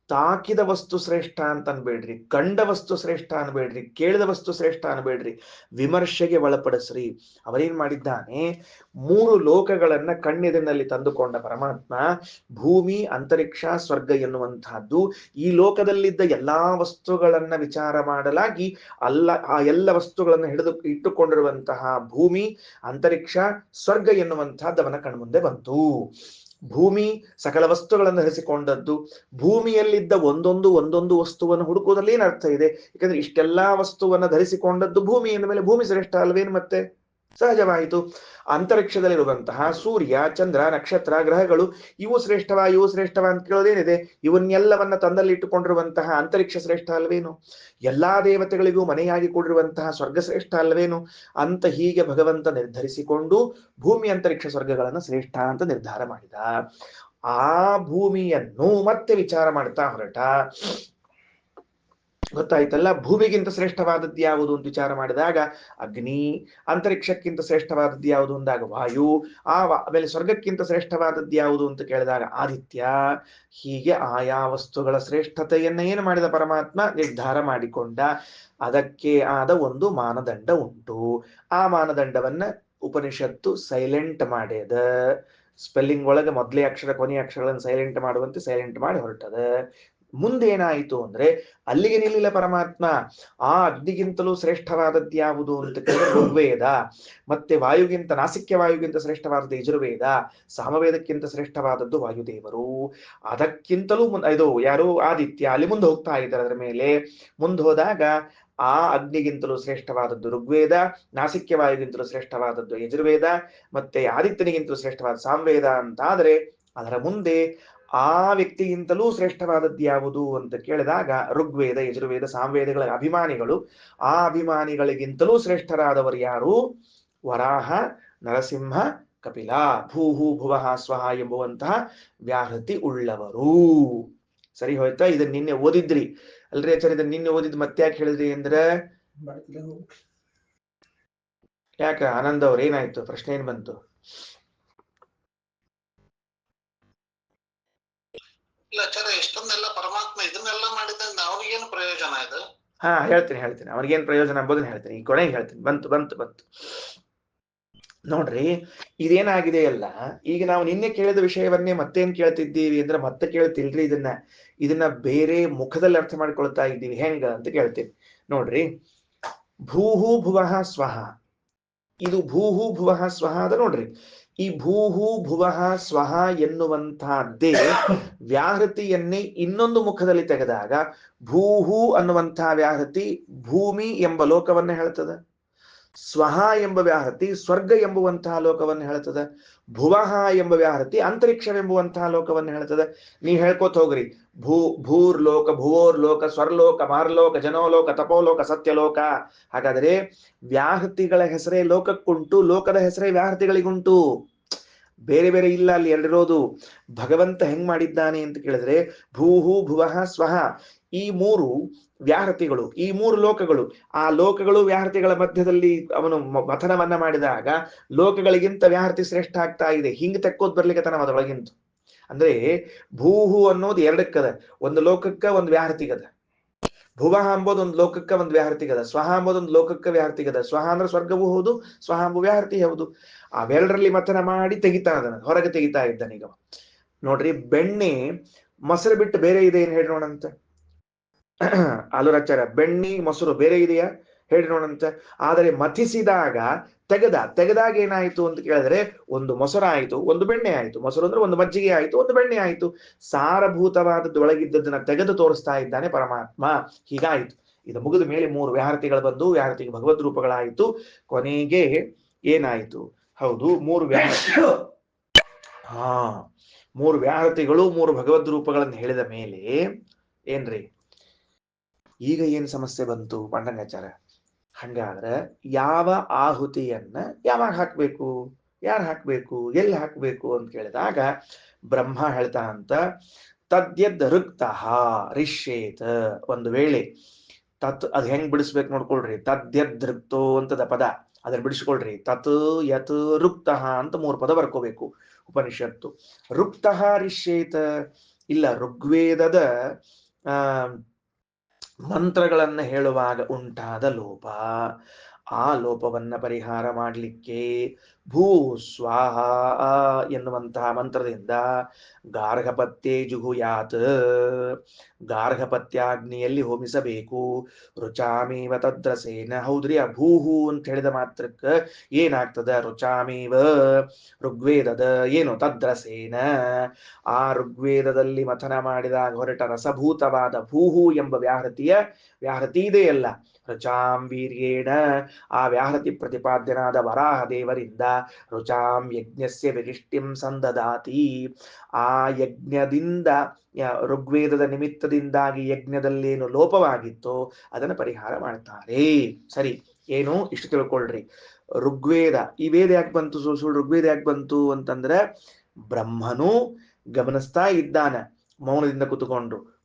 ತಾಕಿದ ವಸ್ತು ಶ್ರೇಷ್ಠ ಅಂತ ಅನ್ಬೇಡ್ರಿ, ಕಂಡ ವಸ್ತು ಶ್ರೇಷ್ಠ ಅನ್ಬೇಡ್ರಿ, ಕೇಳಿದ ವಸ್ತು ಶ್ರೇಷ್ಠ ಅನ್ಬೇಡ್ರಿ, ವಿಮರ್ಶೆಗೆ ಒಳಪಡಿಸ್ರಿ. ಅವರೇನ್ ಮಾಡಿದ್ದಾನೆ, 3 ಲೋಕಗಳನ್ನ ಕಣ್ಣೆದಿನಲ್ಲಿ ತಂದುಕೊಂಡ ಪರಮಾತ್ಮ ಭೂಮಿ, ಅಂತರಿಕ್ಷ, ಸ್ವರ್ಗ ಎನ್ನುವಂತಹದ್ದು, ಈ ಲೋಕದಲ್ಲಿದ್ದ ಎಲ್ಲಾ ವಸ್ತುಗಳನ್ನ ವಿಚಾರ ಮಾಡಲಾಗಿ ಆ ಎಲ್ಲ ವಸ್ತುಗಳನ್ನು ಇಟ್ಟುಕೊಂಡಿರುವಂತಹ ಭೂಮಿ, ಅಂತರಿಕ್ಷ, ಸ್ವರ್ಗ ಎನ್ನುವಂತಹದ್ದು ಅವನ ಕಣ್ಮುಂದೆ ಬಂತು. ಭೂಮಿ ಸಕಲ ವಸ್ತುಗಳನ್ನು ಧರಿಸಿಕೊಂಡದ್ದು. ಭೂಮಿಯಲ್ಲಿದ್ದ ಒಂದೊಂದು ವಸ್ತುವನ್ನು ಹುಡುಕುವುದಲ್ಲಿ ಏನು ಅರ್ಥ ಇದೆ? ಯಾಕಂದ್ರೆ ಇಷ್ಟೆಲ್ಲಾ ವಸ್ತುವನ್ನ ಧರಿಸಿಕೊಂಡದ್ದು ಭೂಮಿ ಎಂದ ಮೇಲೆ ಭೂಮಿ ಶ್ರೇಷ್ಠ ಅಲ್ವೇನು? ಮತ್ತೆ ಸಹಜವಾಯಿತು. ಅಂತರಿಕ್ಷದಲ್ಲಿರುವಂತಹ ಸೂರ್ಯ, ಚಂದ್ರ, ನಕ್ಷತ್ರ, ಗ್ರಹಗಳು ಇವು ಶ್ರೇಷ್ಠವಾ ಅಂತ ಕೇಳೋದೇನಿದೆ? ಇವನ್ನೆಲ್ಲವನ್ನ ತಂದಲ್ಲಿ ಇಟ್ಟುಕೊಂಡಿರುವಂತಹ ಅಂತರಿಕ್ಷ ಶ್ರೇಷ್ಠ ಅಲ್ವೇನು? ಎಲ್ಲಾ ದೇವತೆಗಳಿಗೂ ಮನೆಯಾಗಿ ಕೂಡಿರುವಂತಹ ಸ್ವರ್ಗ ಶ್ರೇಷ್ಠ ಅಲ್ವೇನು ಅಂತ ಹೀಗೆ ಭಗವಂತ ನಿರ್ಧರಿಸಿಕೊಂಡು ಭೂಮಿ, ಅಂತರಿಕ್ಷ, ಸ್ವರ್ಗಗಳನ್ನು ಶ್ರೇಷ್ಠ ಅಂತ ನಿರ್ಧಾರ ಮಾಡಿದ. ಆ ಭೂಮಿಯನ್ನು ಮತ್ತೆ ವಿಚಾರ ಮಾಡ್ತಾ ಹೊರಟ. ಗೊತ್ತಾಯ್ತಲ್ಲ? ಭೂಮಿಗಿಂತ ಶ್ರೇಷ್ಠವಾದದ್ದು ಯಾವುದು ಅಂತ ವಿಚಾರ ಮಾಡಿದಾಗ ಅಗ್ನಿ, ಅಂತರಿಕ್ಷಕ್ಕಿಂತ ಶ್ರೇಷ್ಠವಾದದ್ದು ಯಾವುದು ಅಂದಾಗ ವಾಯು, ಆಮೇಲೆ ಸ್ವರ್ಗಕ್ಕಿಂತ ಶ್ರೇಷ್ಠವಾದದ್ದು ಯಾವುದು ಅಂತ ಕೇಳಿದಾಗ ಆದಿತ್ಯ. ಹೀಗೆ ಆಯಾ ವಸ್ತುಗಳ ಶ್ರೇಷ್ಠತೆಯನ್ನ ಏನು ಮಾಡಿದ ಪರಮಾತ್ಮ? ನಿರ್ಧಾರ ಮಾಡಿಕೊಂಡ. ಅದಕ್ಕೆ ಆದ ಒಂದು ಮಾನದಂಡ ಉಂಟು. ಆ ಮಾನದಂಡವನ್ನ ಉಪನಿಷತ್ತು ಸೈಲೆಂಟ್ ಮಾಡ್ಯದ. ಸ್ಪೆಲ್ಲಿಂಗ್ ಒಳಗೆ ಮೊದಲೇ ಅಕ್ಷರ ಕೊನೆಯ ಅಕ್ಷರಗಳನ್ನು ಸೈಲೆಂಟ್ ಮಾಡುವಂತೆ ಸೈಲೆಂಟ್ ಮಾಡಿ ಹೊರಟದ. ಮುಂದೇನಾಯಿತು ಅಂದ್ರೆ ಅಲ್ಲಿಗೆ ನಿಲ್ಲಿಲ್ಲ ಪರಮಾತ್ಮ. ಆ ಅಗ್ನಿಗಿಂತಲೂ ಶ್ರೇಷ್ಠವಾದದ್ದು ಯಾವುದು ಅಂತ ಕೇಳಿದ್ರೆ ಋಗ್ವೇದ. ಮತ್ತೆ ವಾಯುಗಿಂತ, ನಾಸಿಕ್ಯ ವಾಯುಗಿಂತ ಶ್ರೇಷ್ಠವಾದದ್ದು ಯಜುರ್ವೇದ. ಸಾಮವೇದಕ್ಕಿಂತ ಶ್ರೇಷ್ಠವಾದದ್ದು ವಾಯುದೇವರು. ಅದಕ್ಕಿಂತಲೂ ಇದು ಯಾರು? ಆದಿತ್ಯ. ಅಲ್ಲಿ ಮುಂದೆ ಹೋಗ್ತಾ ಇದ್ದಾರೆ. ಅದರ ಮೇಲೆ ಮುಂದೆ ಹೋದಾಗ ಆ ಅಗ್ನಿಗಿಂತಲೂ ಶ್ರೇಷ್ಠವಾದದ್ದು ಋಗ್ವೇದ, ನಾಸಿಕ್ಯ ವಾಯುಗಿಂತಲೂ ಶ್ರೇಷ್ಠವಾದದ್ದು ಯಜುರ್ವೇದ, ಮತ್ತೆ ಆದಿತ್ಯನಿಗಿಂತಲೂ ಶ್ರೇಷ್ಠವಾದ ಸಾಮವೇದ ಅಂತಾದ್ರೆ ಅದರ ಮುಂದೆ ಆ ವ್ಯಕ್ತಿಗಿಂತಲೂ ಶ್ರೇಷ್ಠವಾದದ್ದು ಯಾವುದು ಅಂತ ಕೇಳಿದಾಗ ಋಗ್ವೇದ, ಯಜುರ್ವೇದ, ಸಾಮವೇದಗಳ ಅಭಿಮಾನಿಗಳು. ಆ ಅಭಿಮಾನಿಗಳಿಗಿಂತಲೂ ಶ್ರೇಷ್ಠರಾದವರು ಯಾರು? ವರಾಹ, ನರಸಿಂಹ, ಕಪಿಲ. ಭೂಹು ಭುವಃ ಸ್ವಹ ಎಂಬುವಂತಹ ವ್ಯಾಹೃತಿ ಉಳ್ಳವರು. ಸರಿ ಹೋಯ್ತಾ? ಇದನ್ನ ನಿನ್ನೆ ಓದಿದ್ರಿ ಅಲ್ರಿ ಆಚಾರ್ಯ? ಇದನ್ನ ನಿನ್ನೆ ಓದಿದ್ ಮತ್ತೆ ಯಾಕೆ ಹೇಳಿದ್ರಿ ಅಂದ್ರೆ, ಯಾಕ ಆನಂದ್ ಅವ್ರ ಏನಾಯ್ತು? ಪ್ರಶ್ನೆ ಏನ್ ಬಂತು? ಇಲ್ಲ ಆಚಾರ್ಯ, ಎಷ್ಟೊಂದೆಲ್ಲ ಪರಮಾತ್ಮ ಇದನ್ನೆಲ್ಲ ಮಾಡಿದ್ರಿಂದ ಅವ್ರಿಗೇನು ಪ್ರಯೋಜನ ಇದು? ಹೇಳ್ತೀನಿ ಅವ್ರಿಗೇನ್ ಪ್ರಯೋಜನ ಎಂಬುದನ್ನ ಹೇಳ್ತೀನಿ. ಈ ಕೊನೆಗೆ ಹೇಳ್ತೀನಿ. ಬಂತು ನೋಡ್ರಿ, ಇದೇನಾಗಿದೆ ಅಲ್ಲ, ಈಗ ನಾವು ನಿನ್ನೆ ಕೇಳಿದ ವಿಷಯವನ್ನೇ ಮತ್ತೇನ್ ಕೇಳ್ತಿದ್ದೀವಿ ಅಂದ್ರೆ, ಮತ್ತೆ ಕೇಳ್ತಿಲ್ರಿ ಇದನ್ನ ಬೇರೆ ಮುಖದಲ್ಲಿ ಅರ್ಥ ಮಾಡ್ಕೊಳ್ತಾ ಇದ್ದೀವಿ. ಹೆಂಗ ಅಂತ ಕೇಳ್ತೀವಿ ನೋಡ್ರಿ. ಭೂಹು ಭುವಃ ಸ್ವಹ. ಇದು ಭೂಹು ಭುವಃ ಸ್ವಹ ಅದ ನೋಡ್ರಿ. ಈ ಭೂಹು ಭುವಃ ಸ್ವಹ ಎನ್ನುವಂತಹದ್ದೇ ವ್ಯಾಹೃತಿಯನ್ನೇ ಇನ್ನೊಂದು ಮುಖದಲ್ಲಿ ತೆಗೆದಾಗ ಭೂಹು ಅನ್ನುವಂತಹ ವ್ಯಾಹೃತಿ ಭೂಮಿ ಎಂಬ ಲೋಕವನ್ನ ಹೇಳ್ತದೆ. ಸ್ವಹ ಎಂಬ ವ್ಯಾಹೃತಿ ಸ್ವರ್ಗ ಎಂಬುವಂತಹ ಲೋಕವನ್ನು ಹೇಳ್ತದೆ. ಭುವಃ ಎಂಬ ವ್ಯಾಹೃತಿ ಅಂತರಿಕ್ಷವೆಂಬುವಂತಹ ಲೋಕವನ್ನು ಹೇಳ್ತದೆ. ನೀವ್ ಹೇಳ್ಕೋತ ಹೋಗ್ರಿ, ಭೂರ್ಲೋಕ, ಭುವೋರ್ಲೋಕ, ಸ್ವರ್ಲೋಕ, ಮಾರ್ಲೋಕ, ಜನೋಲೋಕ, ತಪೋಲೋಕ, ಸತ್ಯಲೋಕ. ಹಾಗಾದರೆ ವ್ಯಾಹೃತಿಗಳ ಹೆಸರೇ ಲೋಕಕ್ಕುಂಟು, ಲೋಕದ ಹೆಸರೇ ವ್ಯಾಹೃತಿಗಳಿಗುಂಟು. ಬೇರೆ ಬೇರೆ ಇಲ್ಲ, ಅಲ್ಲಿ ಎರಡಿರೋದು. ಭಗವಂತ ಹೆಂಗ್ ಮಾಡಿದ್ದಾನೆ ಅಂತ ಕೇಳಿದ್ರೆ ಭೂಹು ಭುವಃ ಸ್ವಹ, ಈ 3 ವ್ಯಾಹೃತಿಗಳು, ಈ 3 ಲೋಕಗಳು. ಆ ಲೋಕಗಳು ವ್ಯಾಹೃತಿಗಳ ಮಧ್ಯದಲ್ಲಿ ಅವನು ಮಥನವನ್ನ ಮಾಡಿದಾಗ ಲೋಕಗಳಿಗಿಂತ ವ್ಯಾಹೃತಿ ಶ್ರೇಷ್ಠ ಆಗ್ತಾ ಇದೆ. ಹಿಂಗ್ ತೆಕ್ಕೋದ್ ಬರ್ಲಿಕ್ಕೆ ತನ ಅದರೊಳಗಿಂತ. ಅಂದ್ರೆ ಭೂಹು ಅನ್ನೋದು 2ಕ್ಕದ, ಒಂದು ಲೋಕಕ್ಕ ಒಂದು ವ್ಯಾಹೃತಿಗದ. ಭುವಃ ಎಂಬುದು ಒಂದು ಲೋಕಕ್ಕ ಒಂದು ವ್ಯಾಹೃತಿಗದ. ಸ್ವಹ ಎಂಬುದು ಒಂದು ಲೋಕಕ್ಕ ವ್ಯಾಹೃತಿಗದ. ಸ್ವಹ ಅಂದ್ರೆ ಸ್ವರ್ಗವೂ ಹೌದು, ಸ್ವಹ ಎಂಬ ವ್ಯಾಹೃತಿ ಹೌದು. ಅವೆರಡರಲ್ಲಿ ಮಥನ ಮಾಡಿ ತೆಗಿತಾ ಅದನ್ನ ಹೊರಗೆ ತೆಗಿತಾ ಇದ್ದಾನೀಗ. ನೋಡ್ರಿ, ಬೆಣ್ಣೆ ಮೊಸರು ಬಿಟ್ಟು ಬೇರೆ ಇದೆ ಏನ್ ಹೇಳಿ ನೋಡಂತ? ಆಲೂರಾಚಾರ್ಯ, ಬೆಣ್ಣೆ ಮೊಸರು ಬೇರೆ ಇದೆಯಾ? ಹೇಳಿ ನೋಡಂತ. ಆದರೆ ಮಥಿಸಿದಾಗ ತೆಗೆದಾಗ ಏನಾಯ್ತು ಅಂತ ಕೇಳಿದ್ರೆ ಒಂದು ಮೊಸರಾಯಿತು, ಒಂದು ಬೆಣ್ಣೆ ಆಯಿತು. ಮೊಸರು ಅಂದ್ರೆ ಒಂದು ಮಜ್ಜಿಗೆ ಆಯಿತು, ಒಂದು ಬೆಣ್ಣೆ ಆಯಿತು. ಸಾರಭೂತವಾದದ್ದು ಒಳಗಿದ್ದದನ್ನ ತೆಗೆದು ತೋರಿಸ್ತಾ ಇದ್ದಾನೆ ಪರಮಾತ್ಮ. ಹೀಗಾಯಿತು. ಇದು ಮುಗಿದ ಮೇಲೆ 3 ವ್ಯಾಹೃತಿಗಳು ಬಂದು, ವ್ಯಾಹೃತಿಗೆ ಭಗವದ್ ರೂಪಗಳಾಯಿತು. ಕೊನೆಗೆ ಏನಾಯಿತು? ಹೌದು, 3 ವ್ಯಾಹೃತಿಗಳು 3 ಭಗವದ್ ರೂಪಗಳನ್ನು ಹೇಳಿದ ಮೇಲೆ ಏನ್ರಿ ಈಗ ಏನ್ ಸಮಸ್ಯೆ ಬಂತು ಪಂಡಂಗಾಚಾರ? ಹಂಗಾದ್ರೆ ಯಾವ ಆಹುತಿಯನ್ನ ಯಾವಾಗ ಹಾಕ್ಬೇಕು, ಯಾರು ಹಾಕ್ಬೇಕು, ಎಲ್ಲಿ ಹಾಕ್ಬೇಕು ಅಂತ ಕೇಳಿದಾಗ ಬ್ರಹ್ಮ ಹೇಳ್ತಾ ಅಂತ, ತದ್ಯದ್ ಋಕ್ತಃ ರಿಷ್ಯೇತ. ಒಂದು ವೇಳೆ ಅದ್ ಹೆಂಗ್ ಬಿಡಿಸ್ಬೇಕು ನೋಡ್ಕೊಳ್ರಿ. ತದ್ಯದ್ ಋಕ್ತೋ ಅಂತದ ಪದ, ಅದನ್ನ ಬಿಡಿಸ್ಕೊಳ್ರಿ. ತತ್ ಯತ್ ರುಕ್ತಃ ಅಂತ 3 ಪದ ಬರ್ಕೋಬೇಕು ಉಪನಿಷತ್ತು. ರುಕ್ತಃ ರಿಷ್ಯೇತ, ಇಲ್ಲ ಋಗ್ವೇದದ ಮಂತ್ರಗಳನ್ನ ಹೇಳುವಾಗ ಉಂಟಾದ ಲೋಪ, ಆ ಲೋಪವನ್ನ ಪರಿಹಾರ ಮಾಡಲಿಕ್ಕೆ ಭೂ ಸ್ವಾಹ ಎನ್ನುವಂತಹ ಮಂತ್ರದಿಂದ ಗಾರ್ಹಪತ್ಯೆ ಜುಹುಯಾತ್, ಗಾರ್ಹಪತ್ಯಾಗ್ನಿಯಲ್ಲಿ ಹೋಮಿಸಬೇಕು. ರುಚಾಮೇವ ತದ್ರಸೇನ. ಹೌದ್ರಿ, ಆ ಭೂಹು ಅಂತ ಹೇಳಿದ ಮಾತ್ರಕ್ಕೆ ಏನಾಗ್ತದ? ರುಚಾಮೇವ ಋಗ್ವೇದದ ಏನು ತದ್ರಸೇನ, ಆ ಋಗ್ವೇದದಲ್ಲಿ ಮಥನ ಮಾಡಿದಾಗ ಹೊರಟ ರಸಭೂತವಾದ ಭೂಹು ಎಂಬ ವ್ಯಾಹೃತಿ ಇದೆಯಲ್ಲ, ರುಚಾಂ ವೀರ್ಯೇಣ, ಆ ವ್ಯಾಹೃತಿ ಪ್ರತಿಪಾದ್ಯನಾದ ವರಾಹ ದೇವರಿಂದ ರುಚಾಂ ಯಜ್ಞಸ್ಯ ವಿರಿಷ್ಟಿಂ ಸಂದದಾತಿ, ಆ ಯಜ್ಞದಿಂದ ಋಗ್ವೇದದ ನಿಮಿತ್ತದಿಂದಾಗಿ ಯಜ್ಞದಲ್ಲೇನು ಲೋಪವಾಗಿತ್ತೋ ಅದನ್ನು ಪರಿಹಾರ ಮಾಡ್ತಾರೆ. ಸರಿ, ಏನು ಇಷ್ಟು ತಿಳ್ಕೊಳ್ರಿ. ಋಗ್ವೇದ, ಈ ವೇದ ಯಾಕೆ ಬಂತು? ಸುಳ್ಳು ಋಗ್ವೇದ ಯಾಕೆ ಬಂತು ಅಂತಂದ್ರೆ, ಬ್ರಹ್ಮನು ಗಮನಿಸ್ತಾ ಇದ್ದಾನೆ ಮೌನದಿಂದ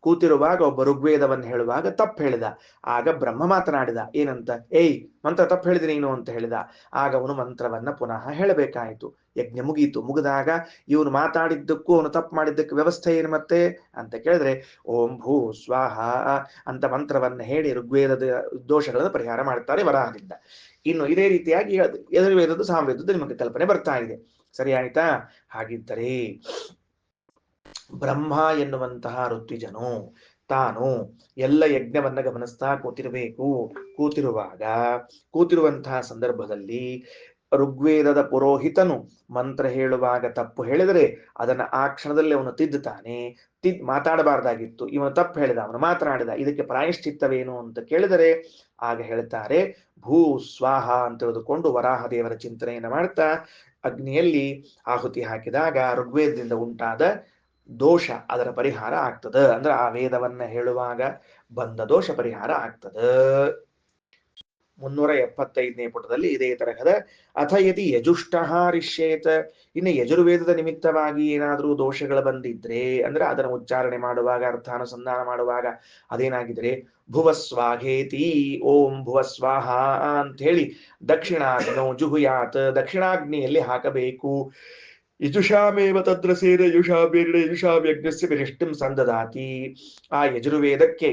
ಕೂತಿರುವಾಗ ಒಬ್ಬ ಋಗ್ವೇದವನ್ನು ಹೇಳುವಾಗ ತಪ್ಪು ಹೇಳಿದ. ಆಗ ಬ್ರಹ್ಮ ಮಾತನಾಡಿದ, ಏನಂತ? ಏಯ್, ಮಂತ್ರ ತಪ್ಪು ಹೇಳಿದ ನೀನು ಅಂತ ಹೇಳಿದ. ಆಗ ಅವನು ಮಂತ್ರವನ್ನ ಪುನಃ ಹೇಳಬೇಕಾಯಿತು. ಯಜ್ಞ ಮುಗೀತು. ಮುಗಿದಾಗ ಇವನು ಮಾತಾಡಿದ್ದಕ್ಕೂ ಅವನು ತಪ್ಪು ಮಾಡಿದ್ದಕ್ಕೆ ವ್ಯವಸ್ಥೆ ಏನು ಮತ್ತೆ ಅಂತ ಕೇಳಿದ್ರೆ, ಓಂ ಭೂ ಸ್ವಾಹ ಅಂತ ಮಂತ್ರವನ್ನ ಹೇಳಿ ಋಗ್ವೇದದ ದೋಷಗಳನ್ನು ಪರಿಹಾರ ಮಾಡ್ತಾರೆ ವರಾಹದಿಂದ. ಇನ್ನು ಇದೇ ರೀತಿಯಾಗಿ ಯಜುರ್ವೇದದ್ದು ಸಾಮವೇದದ್ದು ನಿಮಗೆ ಕಲ್ಪನೆ ಬರ್ತಾ ಇದೆ. ಸರಿ ಆಯ್ತಾ? ಹಾಗಿದ್ದರೆ ಬ್ರಹ್ಮ ಎನ್ನುವಂತಹ ಋತ್ವಿಜನು ತಾನು ಎಲ್ಲ ಯಜ್ಞವನ್ನ ಗಮನಿಸ್ತಾ ಕೂತಿರುವಂತಹ ಸಂದರ್ಭದಲ್ಲಿ ಋಗ್ವೇದದ ಪುರೋಹಿತನು ಮಂತ್ರ ಹೇಳುವಾಗ ತಪ್ಪು ಹೇಳಿದರೆ ಅದನ್ನ ಆ ಕ್ಷಣದಲ್ಲಿ ಅವನು ತಿದ್ದುತ್ತಾನೆ. ಮಾತಾಡಬಾರ್ದಾಗಿತ್ತು, ಇವನು ತಪ್ಪು ಹೇಳಿದ, ಅವನು ಮಾತನಾಡಿದ. ಇದಕ್ಕೆ ಪ್ರಾಯಶ್ಚಿತ್ತವೇನು ಅಂತ ಕೇಳಿದರೆ ಆಗ ಹೇಳ್ತಾರೆ ಭೂ ಸ್ವಾಹ ಅಂತ ತಿಳಿದುಕೊಂಡು ವರಾಹ ದೇವರ ಚಿಂತನೆಯನ್ನು ಮಾಡ್ತಾ ಅಗ್ನಿಯಲ್ಲಿ ಆಹುತಿ ಹಾಕಿದಾಗ ಋಗ್ವೇದದಿಂದ ಉಂಟಾದ ದೋಷ ಅದರ ಪರಿಹಾರ ಆಗ್ತದ. ಅಂದ್ರೆ ಆ ವೇದವನ್ನ ಹೇಳುವಾಗ ಬಂದ ದೋಷ ಪರಿಹಾರ ಆಗ್ತದ. 375ನೇ ಪುಟದಲ್ಲಿ ಇದೇ ತರಹದ ಅಥ ಯದಿ ಯಜುಷ್ಟಃ ರಿಷ್ಯೇತ, ಇನ್ನು ಯಜುರ್ವೇದದ ನಿಮಿತ್ತವಾಗಿ ಏನಾದರೂ ದೋಷಗಳು ಬಂದಿದ್ರೆ ಅಂದ್ರೆ ಅದನ್ನು ಉಚ್ಚಾರಣೆ ಮಾಡುವಾಗ ಅರ್ಥಾನುಸಂಧಾನ ಮಾಡುವಾಗ ಅದೇನಾಗಿದ್ರೆ ಭುವಸ್ವಾಘೇತಿ, ಓಂ ಭುವಸ್ವಾಹ ಅಂತ ಹೇಳಿ ದಕ್ಷಿಣಾಗ್ನೋ ಜುಹುಯಾತ್, ದಕ್ಷಿಣಾಗ್ನಿಯಲ್ಲಿ ಹಾಕಬೇಕು. ಯಜುಷಾಮೇವ ತದ್ರಸೇನ ಯಜುಷಾಮೇರ್ಣ ಯಜುಷಾವ್ಯಜ್ಞಸ್ಯ ವಿರಿಷ್ಟಿಂ ಸಂದದಾತಿ, ಆ ಯಜುರ್ವೇದಕ್ಕೆ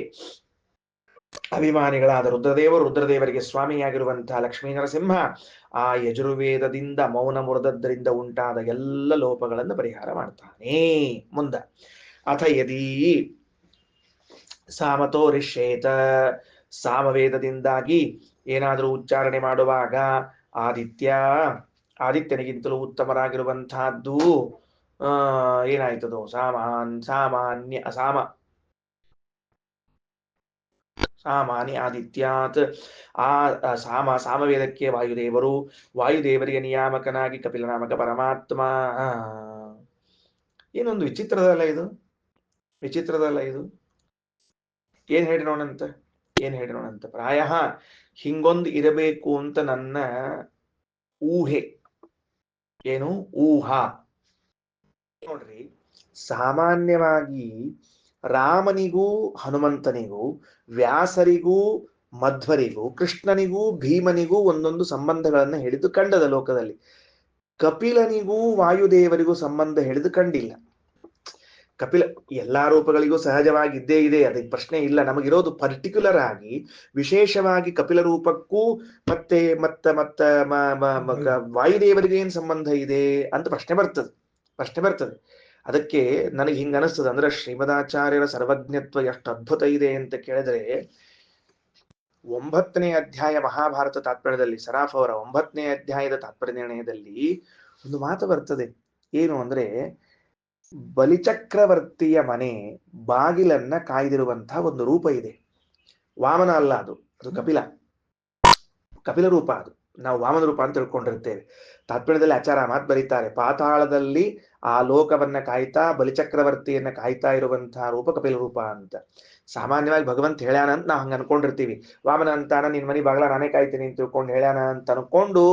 ಅಭಿಮಾನಿಗಳಾದ ರುದ್ರದೇವರಿಗೆ ಸ್ವಾಮಿಯಾಗಿರುವಂತಹ ಲಕ್ಷ್ಮೀ ನರಸಿಂಹ ಆ ಯಜುರ್ವೇದದಿಂದ ಮೌನ ಮುರಿದದ್ದರಿಂದ ಉಂಟಾದ ಎಲ್ಲ ಲೋಪಗಳನ್ನು ಪರಿಹಾರ ಮಾಡ್ತಾನೆ. ಮುಂದ ಅಥ ಯದಿ ಸಾಮತೋ ರಿಷ್ಯೇತ, ಸಾಮವೇದದಿಂದಾಗಿ ಏನಾದರೂ ಉಚ್ಚಾರಣೆ ಮಾಡುವಾಗ ಆದಿತ್ಯನಿಗಿಂತಲೂ ಉತ್ತಮರಾಗಿರುವಂತಹದ್ದು ಏನಾಯ್ತದೋ ಸಾಮಾನ್ಯ ಆದಿತ್ಯಾತ್, ಆ ಸಾಮವೇದಕ್ಕೆ ವಾಯುದೇವರಿಗೆ ನಿಯಾಮಕನಾಗಿ ಕಪಿಲನಾಮಕ ಪರಮಾತ್ಮ. ಏನೊಂದು ವಿಚಿತ್ರದಲ್ಲ ಇದು. ಏನ್ ಹೇಳಿರೋಣಂತ ಪ್ರಾಯ ಹಿಂಗೊಂದು ಇರಬೇಕು ಅಂತ ನನ್ನ ಊಹೆ. ಏನು ಊಹಾ? ನೋಡ್ರಿ, ಸಾಮಾನ್ಯವಾಗಿ ರಾಮನಿಗೂ ಹನುಮಂತನಿಗೂ, ವ್ಯಾಸರಿಗೂ ಮಧ್ವರಿಗೂ, ಕೃಷ್ಣನಿಗೂ ಭೀಮನಿಗೂ ಒಂದೊಂದು ಸಂಬಂಧಗಳನ್ನು ಹೇಳಿದ್ದು ಕಂಡದ ಲೋಕದಲ್ಲಿ. ಕಪಿಲನಿಗೂ ವಾಯುದೇವರಿಗೂ ಸಂಬಂಧ ಹೇಳಿದು ಕಂಡಿಲ್ಲ. ಕಪಿಲ ಎಲ್ಲಾ ರೂಪಗಳಿಗೂ ಸಹಜವಾಗಿದ್ದೇ ಇದೆ, ಅದಕ್ಕೆ ಪ್ರಶ್ನೆ ಇಲ್ಲ. ನಮಗಿರೋದು ಪರ್ಟಿಕ್ಯುಲರ್ ಆಗಿ ವಿಶೇಷವಾಗಿ ಕಪಿಲ ರೂಪಕ್ಕೂ ಮತ್ತೆ ವಾಯುದೇವರಿಗೆ ಏನ್ ಸಂಬಂಧ ಇದೆ ಅಂತ ಪ್ರಶ್ನೆ ಬರ್ತದೆ. ಅದಕ್ಕೆ ನನಗೆ ಹಿಂಗ ಅನಿಸ್ತದೆ, ಅಂದ್ರೆ ಶ್ರೀಮದಾಚಾರ್ಯರ ಸರ್ವಜ್ಞತ್ವ ಎಷ್ಟು ಅದ್ಭುತ ಇದೆ ಅಂತ ಕೇಳಿದ್ರೆ, 9ನೇ ಅಧ್ಯಾಯ ಮಹಾಭಾರತ ತಾತ್ಪರ್ಯದಲ್ಲಿ ಸರಾಫ್ ಅವರ 9ನೇ ಅಧ್ಯಾಯದ ತಾತ್ಪರ್ಯ ನಿರ್ಣಯದಲ್ಲಿ ಒಂದು ಮಾತು ಬರ್ತದೆ. ಏನು ಅಂದ್ರೆ, ಬಲಿಚಕ್ರವರ್ತಿಯ ಮನೆ ಬಾಗಿಲನ್ನ ಕಾಯ್ದಿರುವಂತಹ ಒಂದು ರೂಪ ಇದೆ. ವಾಮನ ಅಲ್ಲ, ಅದು ಕಪಿಲ ರೂಪ. ಅದು ನಾವು ವಾಮನ ರೂಪ ಅಂತ ತಿಳ್ಕೊಂಡಿರ್ತೇವೆ. ತಾತ್ಪರ್ಯದಲ್ಲಿ ಆಚಾರ ಮಾತು ಬರೀತಾರೆ, ಪಾತಾಳದಲ್ಲಿ ಆ ಲೋಕವನ್ನ ಕಾಯ್ತಾ ಬಲಿಚಕ್ರವರ್ತಿಯನ್ನ ಕಾಯ್ತಾ ಇರುವಂತಹ ರೂಪ ಕಪಿಲ ರೂಪ ಅಂತ. ಸಾಮಾನ್ಯವಾಗಿ ಭಗವಂತ ಹೇಳ್ಯಾನ ಅಂತ ನಾವು ಹಂಗ ಅನ್ಕೊಂಡಿರ್ತೀವಿ. ವಾಮನ ಅಂತಾನ ನಿನ್ ಮನಿ ಬಾಗ್ಲ ನಾನೇ ಕಾಯ್ತೀನಿ ಅಂತ ತಿಳ್ಕೊಂಡು ಹೇಳ್ಯಾನ ಅಂತ ಅನ್ಕೊಂಡು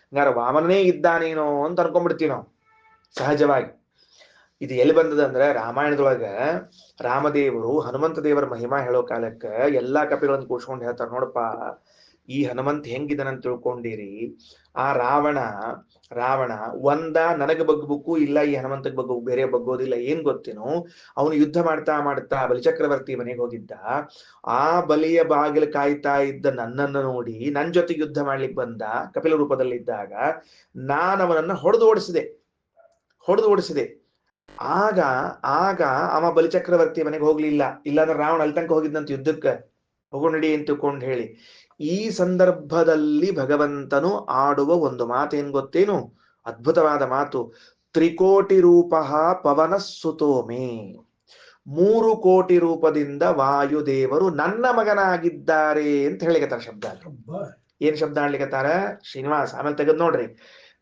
ಹಂಗಾರ ವಾಮನೇ ಇದ್ದಾನೇನೋ ಅಂತ ಅನ್ಕೊಂಡ್ಬಿಡ್ತೀವಿ ನಾವು ಸಹಜವಾಗಿ. ಇದು ಎಲ್ಲಿ ಬಂದದ ಅಂದ್ರೆ, ರಾಮಾಯಣದೊಳಗ ರಾಮದೇವರು ಹನುಮಂತ ದೇವರ ಮಹಿಮಾ ಹೇಳೋ ಕಾಲಕ್ಕ ಎಲ್ಲಾ ಕಪಿಗಳನ್ನು ಕೂಡ್ಸ್ಕೊಂಡು ಹೇಳ್ತಾರ, ನೋಡಪ್ಪ ಈ ಹನುಮಂತ ಹೆಂಗಿದನಂತ ತಿಳ್ಕೊಂಡಿರಿ. ಆ ರಾವಣ ಒಂದ ನನಗ ಬಗ್ಬೇಕು, ಇಲ್ಲ ಈ ಹನುಮಂತಗ್ ಬಗ್ಗು, ಬೇರೆ ಬಗ್ಗೋದಿಲ್ಲ. ಏನ್ ಗೊತ್ತೇನು, ಅವನು ಯುದ್ಧ ಮಾಡ್ತಾ ಮಾಡ್ತಾ ಬಲಿಚಕ್ರವರ್ತಿ ಮನೆಗೆ ಹೋಗಿದ್ದ. ಆ ಬಲಿಯ ಬಾಗಿಲು ಕಾಯ್ತಾ ಇದ್ದ ನನ್ನನ್ನು ನೋಡಿ ನನ್ ಜೊತೆಗೆ ಯುದ್ಧ ಮಾಡ್ಲಿಕ್ಕೆ ಬಂದ ಕಪಿಲ ರೂಪದಲ್ಲಿದ್ದಾಗ ನಾನು ಅವನನ್ನ ಹೊಡೆದು ಓಡಿಸಿದೆ. ಆಗ ಅವ ಬಲಿಚಕ್ರವರ್ತಿ ಮನೆಗೆ ಹೋಗ್ಲಿಲ್ಲ. ಇಲ್ಲಾಂದ್ರೆ ರಾವಣ ಅಲ್ಲಿ ತನಕ ಹೋಗಿದ್ದಂತ ಯುದ್ಧಕ್ಕೆ, ಹೋಗೋಣಡಿ ಅಂತ ತಿಳ್ಕೊಂಡು ಹೇಳಿ. ಈ ಸಂದರ್ಭದಲ್ಲಿ ಭಗವಂತನು ಆಡುವ ಒಂದು ಮಾತೇನ್ ಗೊತ್ತೇನು, ಅದ್ಭುತವಾದ ಮಾತು. ತ್ರಿಕೋಟಿ ರೂಪ ಪವನ ಸುತೋಮೆ, 3 ಕೋಟಿ ರೂಪದಿಂದ ವಾಯುದೇವರು ನನ್ನ ಮಗನಾಗಿದ್ದಾರೆ ಅಂತ ಹೇಳಿಕತ್ತಾರ ಶಬ್ದ. ಏನ್ ಶಬ್ದ ಆಡ್ಲಿಕತ್ತಾರ ಶ್ರೀನಿವಾಸ, ಆಮೇಲೆ ತೆಗೆದ್ ನೋಡ್ರಿ.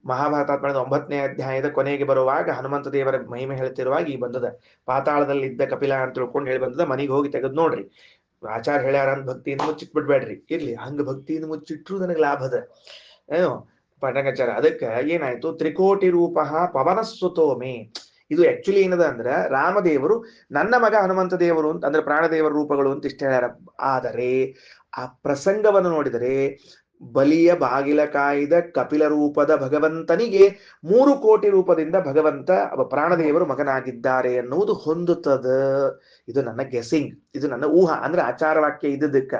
ಮಹಾಭಾರತ 9ನೇ ಅಧ್ಯಾಯದ ಕೊನೆಗೆ ಬರುವಾಗ ಹನುಮಂತ ದೇವರ ಮಹಿಮೆ ಹೇಳ್ತಿರುವಾಗ ಈ ಬಂದದ. ಪಾತಾಳದಲ್ಲಿ ಇದ್ದ ಕಪಿಲ ಅಂತ ತಿಳ್ಕೊಂಡು ಹೇಳಿ ಬಂದದ. ಮನೆಗೆ ಹೋಗಿ ತೆಗೆದ್ ನೋಡ್ರಿ. ಆಚಾರ ಹೇಳ್ಯಾರ ಅಂತ ಭಕ್ತಿಯಿಂದ ಮುಚ್ಚಿಟ್ಬಿಡ್ಬೇಡ್ರಿ. ಇರ್ಲಿ, ಹಂಗ ಭಕ್ತಿಯಿಂದ ಮುಚ್ಚಿಟ್ರು ನನಗೆ ಲಾಭದ ಏನು ಪಟಂಗಾಚಾರ. ಅದಕ್ಕೆ ಏನಾಯ್ತು, ತ್ರಿಕೋಟಿ ರೂಪ ಪವನ ಸುತೋಮೆ. ಇದು ಆಕ್ಚುಲಿ ಏನದ ಅಂದ್ರ, ರಾಮದೇವರು ನನ್ನ ಮಗ ಹನುಮಂತ ದೇವರು ಅಂತ ಅಂದ್ರೆ ಪ್ರಾಣದೇವರ ರೂಪಗಳು ಅಂತ ಇಷ್ಟ ಹೇಳ್ಯಾರ. ಆದರೆ ಆ ಪ್ರಸಂಗವನ್ನು ನೋಡಿದರೆ ಬಲಿಯ ಬಾಗಿಲ ಕಾಯ್ದ ಕಪಿಲ ರೂಪದ ಭಗವಂತನಿಗೆ 3 ಕೋಟಿ ರೂಪದಿಂದ ಭಗವಂತ ಪ್ರಾಣದೇವರು ಮಗನಾಗಿದ್ದಾರೆ ಎನ್ನುವುದು ಹೊಂದುತ್ತದ. ಇದು ನನ್ನ ಗೆಸ್ಸಿಂಗ್, ಇದು ನನ್ನ ಊಹಾ, ಅಂದ್ರೆ ಆಚಾರ ವಾಕ್ಯ ಇದ್ದದಕ್ಕ.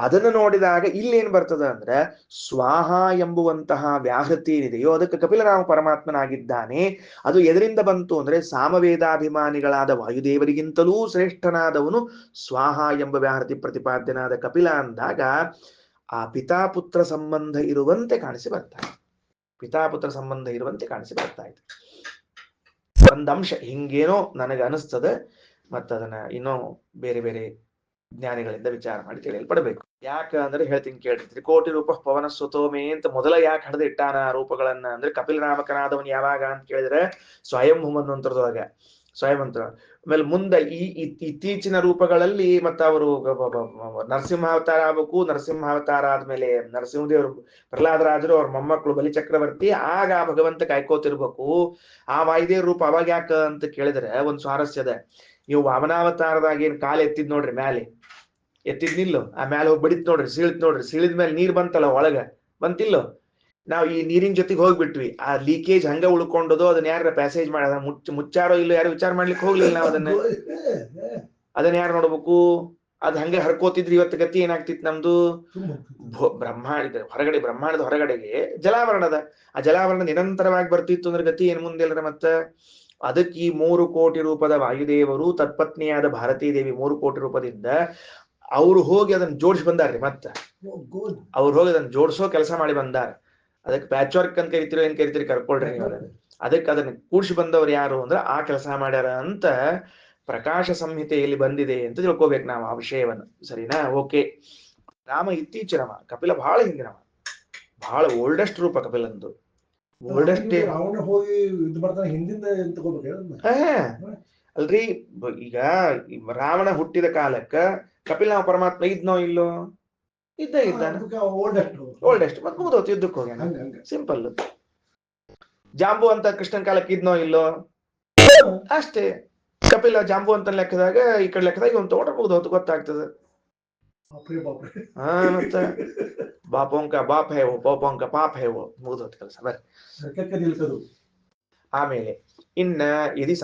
ಅದನ್ನು ನೋಡಿದಾಗ ಇಲ್ಲೇನ್ ಬರ್ತದ ಅಂದ್ರೆ, ಸ್ವಾಹ ಎಂಬುವಂತಹ ವ್ಯಾಹೃತಿ ಏನಿದೆಯೋ ಅದಕ್ಕೆ ಕಪಿಲರಾಮ ಪರಮಾತ್ಮನಾಗಿದ್ದಾನೆ. ಅದು ಎದರಿಂದ ಬಂತು ಅಂದ್ರೆ, ಸಾಮವೇದಾಭಿಮಾನಿಗಳಾದ ವಾಯುದೇವರಿಗಿಂತಲೂ ಶ್ರೇಷ್ಠನಾದವನು ಸ್ವಾಹ ಎಂಬ ವ್ಯಾಹೃತಿ ಪ್ರತಿಪಾದ್ಯನಾದ ಕಪಿಲ ಅಂದಾಗ ಆ ಪಿತಾಪುತ್ರ ಸಂಬಂಧ ಇರುವಂತೆ ಕಾಣಿಸಿ ಬರ್ತಾ ಇದೆ. ಒಂದಂಶ ಹಿಂಗೇನೋ ನನಗೆ ಅನಿಸ್ತದೆ, ಮತ್ತದನ್ನ ಇನ್ನೂ ಬೇರೆ ಬೇರೆ ಜ್ಞಾನಿಗಳಿಂದ ವಿಚಾರ ಮಾಡಿ ತಿಳಿಯಲ್ಪಡಬೇಕು. ಯಾಕ ಅಂದ್ರೆ ಹೇಳ್ತೀನಿ ಕೇಳ್ರಿ. ತ್ರಿಕೋಟಿ ರೂಪ ಪವನ ಸುತೋಮೆ ಅಂತ ಮೊದಲ ಯಾಕೆ ಹಡದ ಇಟ್ಟಾನ ಆ ರೂಪಗಳನ್ನ ಅಂದ್ರೆ, ಕಪಿಲ ನಾಮಕನಾದವನ್ ಯಾವಾಗ ಅಂತ ಕೇಳಿದ್ರೆ ಸ್ವಯಂಭೂ ಅನ್ನುವಂಥದ್ರೊಳಗ ಸ್ವಯಂವಂತರ. ಆಮೇಲೆ ಮುಂದೆ ಇತ್ತೀಚಿನ ರೂಪಗಳಲ್ಲಿ ಮತ್ತ ಅವರು ನರಸಿಂಹಾವತಾರ ಆಗ್ಬೇಕು. ನರಸಿಂಹಾವತಾರ ಆದ್ಮೇಲೆ ನರಸಿಂಹದೇವರು ಪ್ರಹ್ಲಾದರಾಜರು ಅವ್ರ ಮೊಮ್ಮಕ್ಕಳು ಬಲಿಚಕ್ರವರ್ತಿ. ಆಗ ಭಗವಂತ ಕಾಯ್ಕೋತಿರ್ಬೇಕು. ಆ ವಾಯುದೇವ ರೂಪ ಅವಾಗ ಯಾಕ ಅಂತ ಕೇಳಿದ್ರೆ ಒಂದ್ ಸ್ವಾರಸ್ಯದ. ಇವು ವಾಮನಾವತಾರದಾಗ ಏನ್ ಕಾಲ ಎತ್ತಿದ್ ನೋಡ್ರಿ, ಮ್ಯಾಲೆ ಎತ್ತಿದ್ನಿಲ್ಲೋ, ಆ ಮ್ಯಾಲೆ ಹೋಗಿ ಬಡಿತ್ ನೋಡ್ರಿ, ಸೀಳಿತ್ ನೋಡ್ರಿ, ಸೀಳಿದ ಮೇಲೆ ನೀರ್ ಬಂತಲ್ಲ ಒಳಗ, ಬಂತಿಲ್ಲೋ. ನಾವು ಈ ನೀರಿನ ಜೊತೆಗೆ ಹೋಗ್ಬಿಟ್ವಿ, ಆ ಲೀಕೇಜ್ ಹಂಗ ಉಳ್ಕೊಂಡದೋ ಅದನ್ನ ಯಾರ ಪ್ಯಾಸೇಜ್ ಮಾಡ ಮುಚ್ಚಾರೋ ಇಲ್ಲೋ ಯಾರು ವಿಚಾರ ಮಾಡ್ಲಿಕ್ಕೆ ಹೋಗ್ಲಿಲ್ಲ ನಾವು. ಅದನ್ನ ಯಾರು ನೋಡ್ಬೇಕು? ಅದ್ ಹಂಗೆ ಹರ್ಕೋತಿದ್ರಿ. ಇವತ್ತು ಗತಿ ಏನಾಗ್ತಿತ್ತು ನಮ್ದು? ಬ್ರಹ್ಮಾಂಡದ ಹೊರಗಡೆಗೆ ಜಲಾವರಣದ, ಆ ಜಲಾವರಣ ನಿರಂತರವಾಗಿ ಬರ್ತಿತ್ತು ಅಂದ್ರೆ ಗತಿ ಏನ್ ಮುಂದೆ ಅಲ್ರ. ಮತ್ತ ಅದಕ್ಕೆ ಈ 3 ಕೋಟಿ ರೂಪದ ವಾಯುದೇವರು ತತ್ಪತ್ನಿಯಾದ ಭಾರತೀ ದೇವಿ 3 ಕೋಟಿ ರೂಪದಿಂದ ಅವ್ರು ಹೋಗಿ ಅದನ್ನ ಜೋಡಿಸಿ ಬಂದಾರ್ರಿ. ಮತ್ತ ಅವ್ರು ಹೋಗಿ ಅದನ್ನ ಜೋಡಿಸೋ ಕೆಲಸ ಮಾಡಿ ಬಂದಾರ. ಅದಕ್ಕೆ ಪ್ಯಾಚ್ ವರ್ಕ್ ಅಂತ ಕರಿತೀರೋ ಏನ್ ಕರಿತೀರಿ ಕರ್ಕೊಳ್ರಿ ನೀವು. ಅದಕ್ಕೆ ಅದನ್ನ ಕೂಡಿಸಿ ಬಂದವ್ರು ಯಾರು ಅಂದ್ರೆ ಆ ಕೆಲಸ ಮಾಡ್ಯಾರ ಅಂತ ಪ್ರಕಾಶ ಸಂಹಿತೆಯಲ್ಲಿ ಬಂದಿದೆ ಅಂತ ತಿಳ್ಕೊಬೇಕು ನಾವು ಆ ವಿಷಯವನ್ನು. ಸರಿನಾ? ಓಕೆ. ರಾಮ ಇತ್ತೀಚಿನವ, ಕಪಿಲ ಬಹಳ ಹಿಂದಿನವ, ಬಹಳ ಓಲ್ಡೆಸ್ಟ್ ರೂಪ ಕಪಿಲಂದು. ಓಲ್ಡೆಸ್ಟ್ ಅಲ್ರಿ. ಈಗ ರಾವಣ ಹುಟ್ಟಿದ ಕಾಲಕ್ಕ ಕಪಿಲ ಪರಮಾತ್ಮ ಇದ್ನೋ ಇಲ್ಲೋ? ಇದ್ದಾನ. ಓಲ್ಡೆಸ್ಟ್ ಮತ್ ಮುಗಿದೋತು, ಯುದ್ಧಕ್ಕೆ ಹೋಗ್ಯಾನ. ಸಿಂಪಲ್. ಜಾಂಬು ಅಂತ ಕೃಷ್ಣನ್ ಕಾಲಕ್ಕೆ ಇದ್ನೋ ಇಲ್ಲೋ? ಅಷ್ಟೇ. ಕಪಿಲ ಜಾಂಬು ಅಂತ ಲೆಕ್ಕದಾಗ ಈ ಕಡೆ ಲೆಕ್ಕದಾಗ ಒಂದು ತಗೊಂಡ್ರೆ ಮುಗಿದೋತು, ಗೊತ್ತಾಗ್ತದೆ. ಮತ್ತೆ ಬಾಪೋಂಕ ಬಾಪ್ ಹೇವೋ ಪೋಪೋಂಕ ಪಾಪ್ ಹೇವೋ, ಮುಗಿದೋತು ಕೆಲಸ. ಬರ್ರಿ ಆಮೇಲೆ ಇನ್ನ ಯದಿ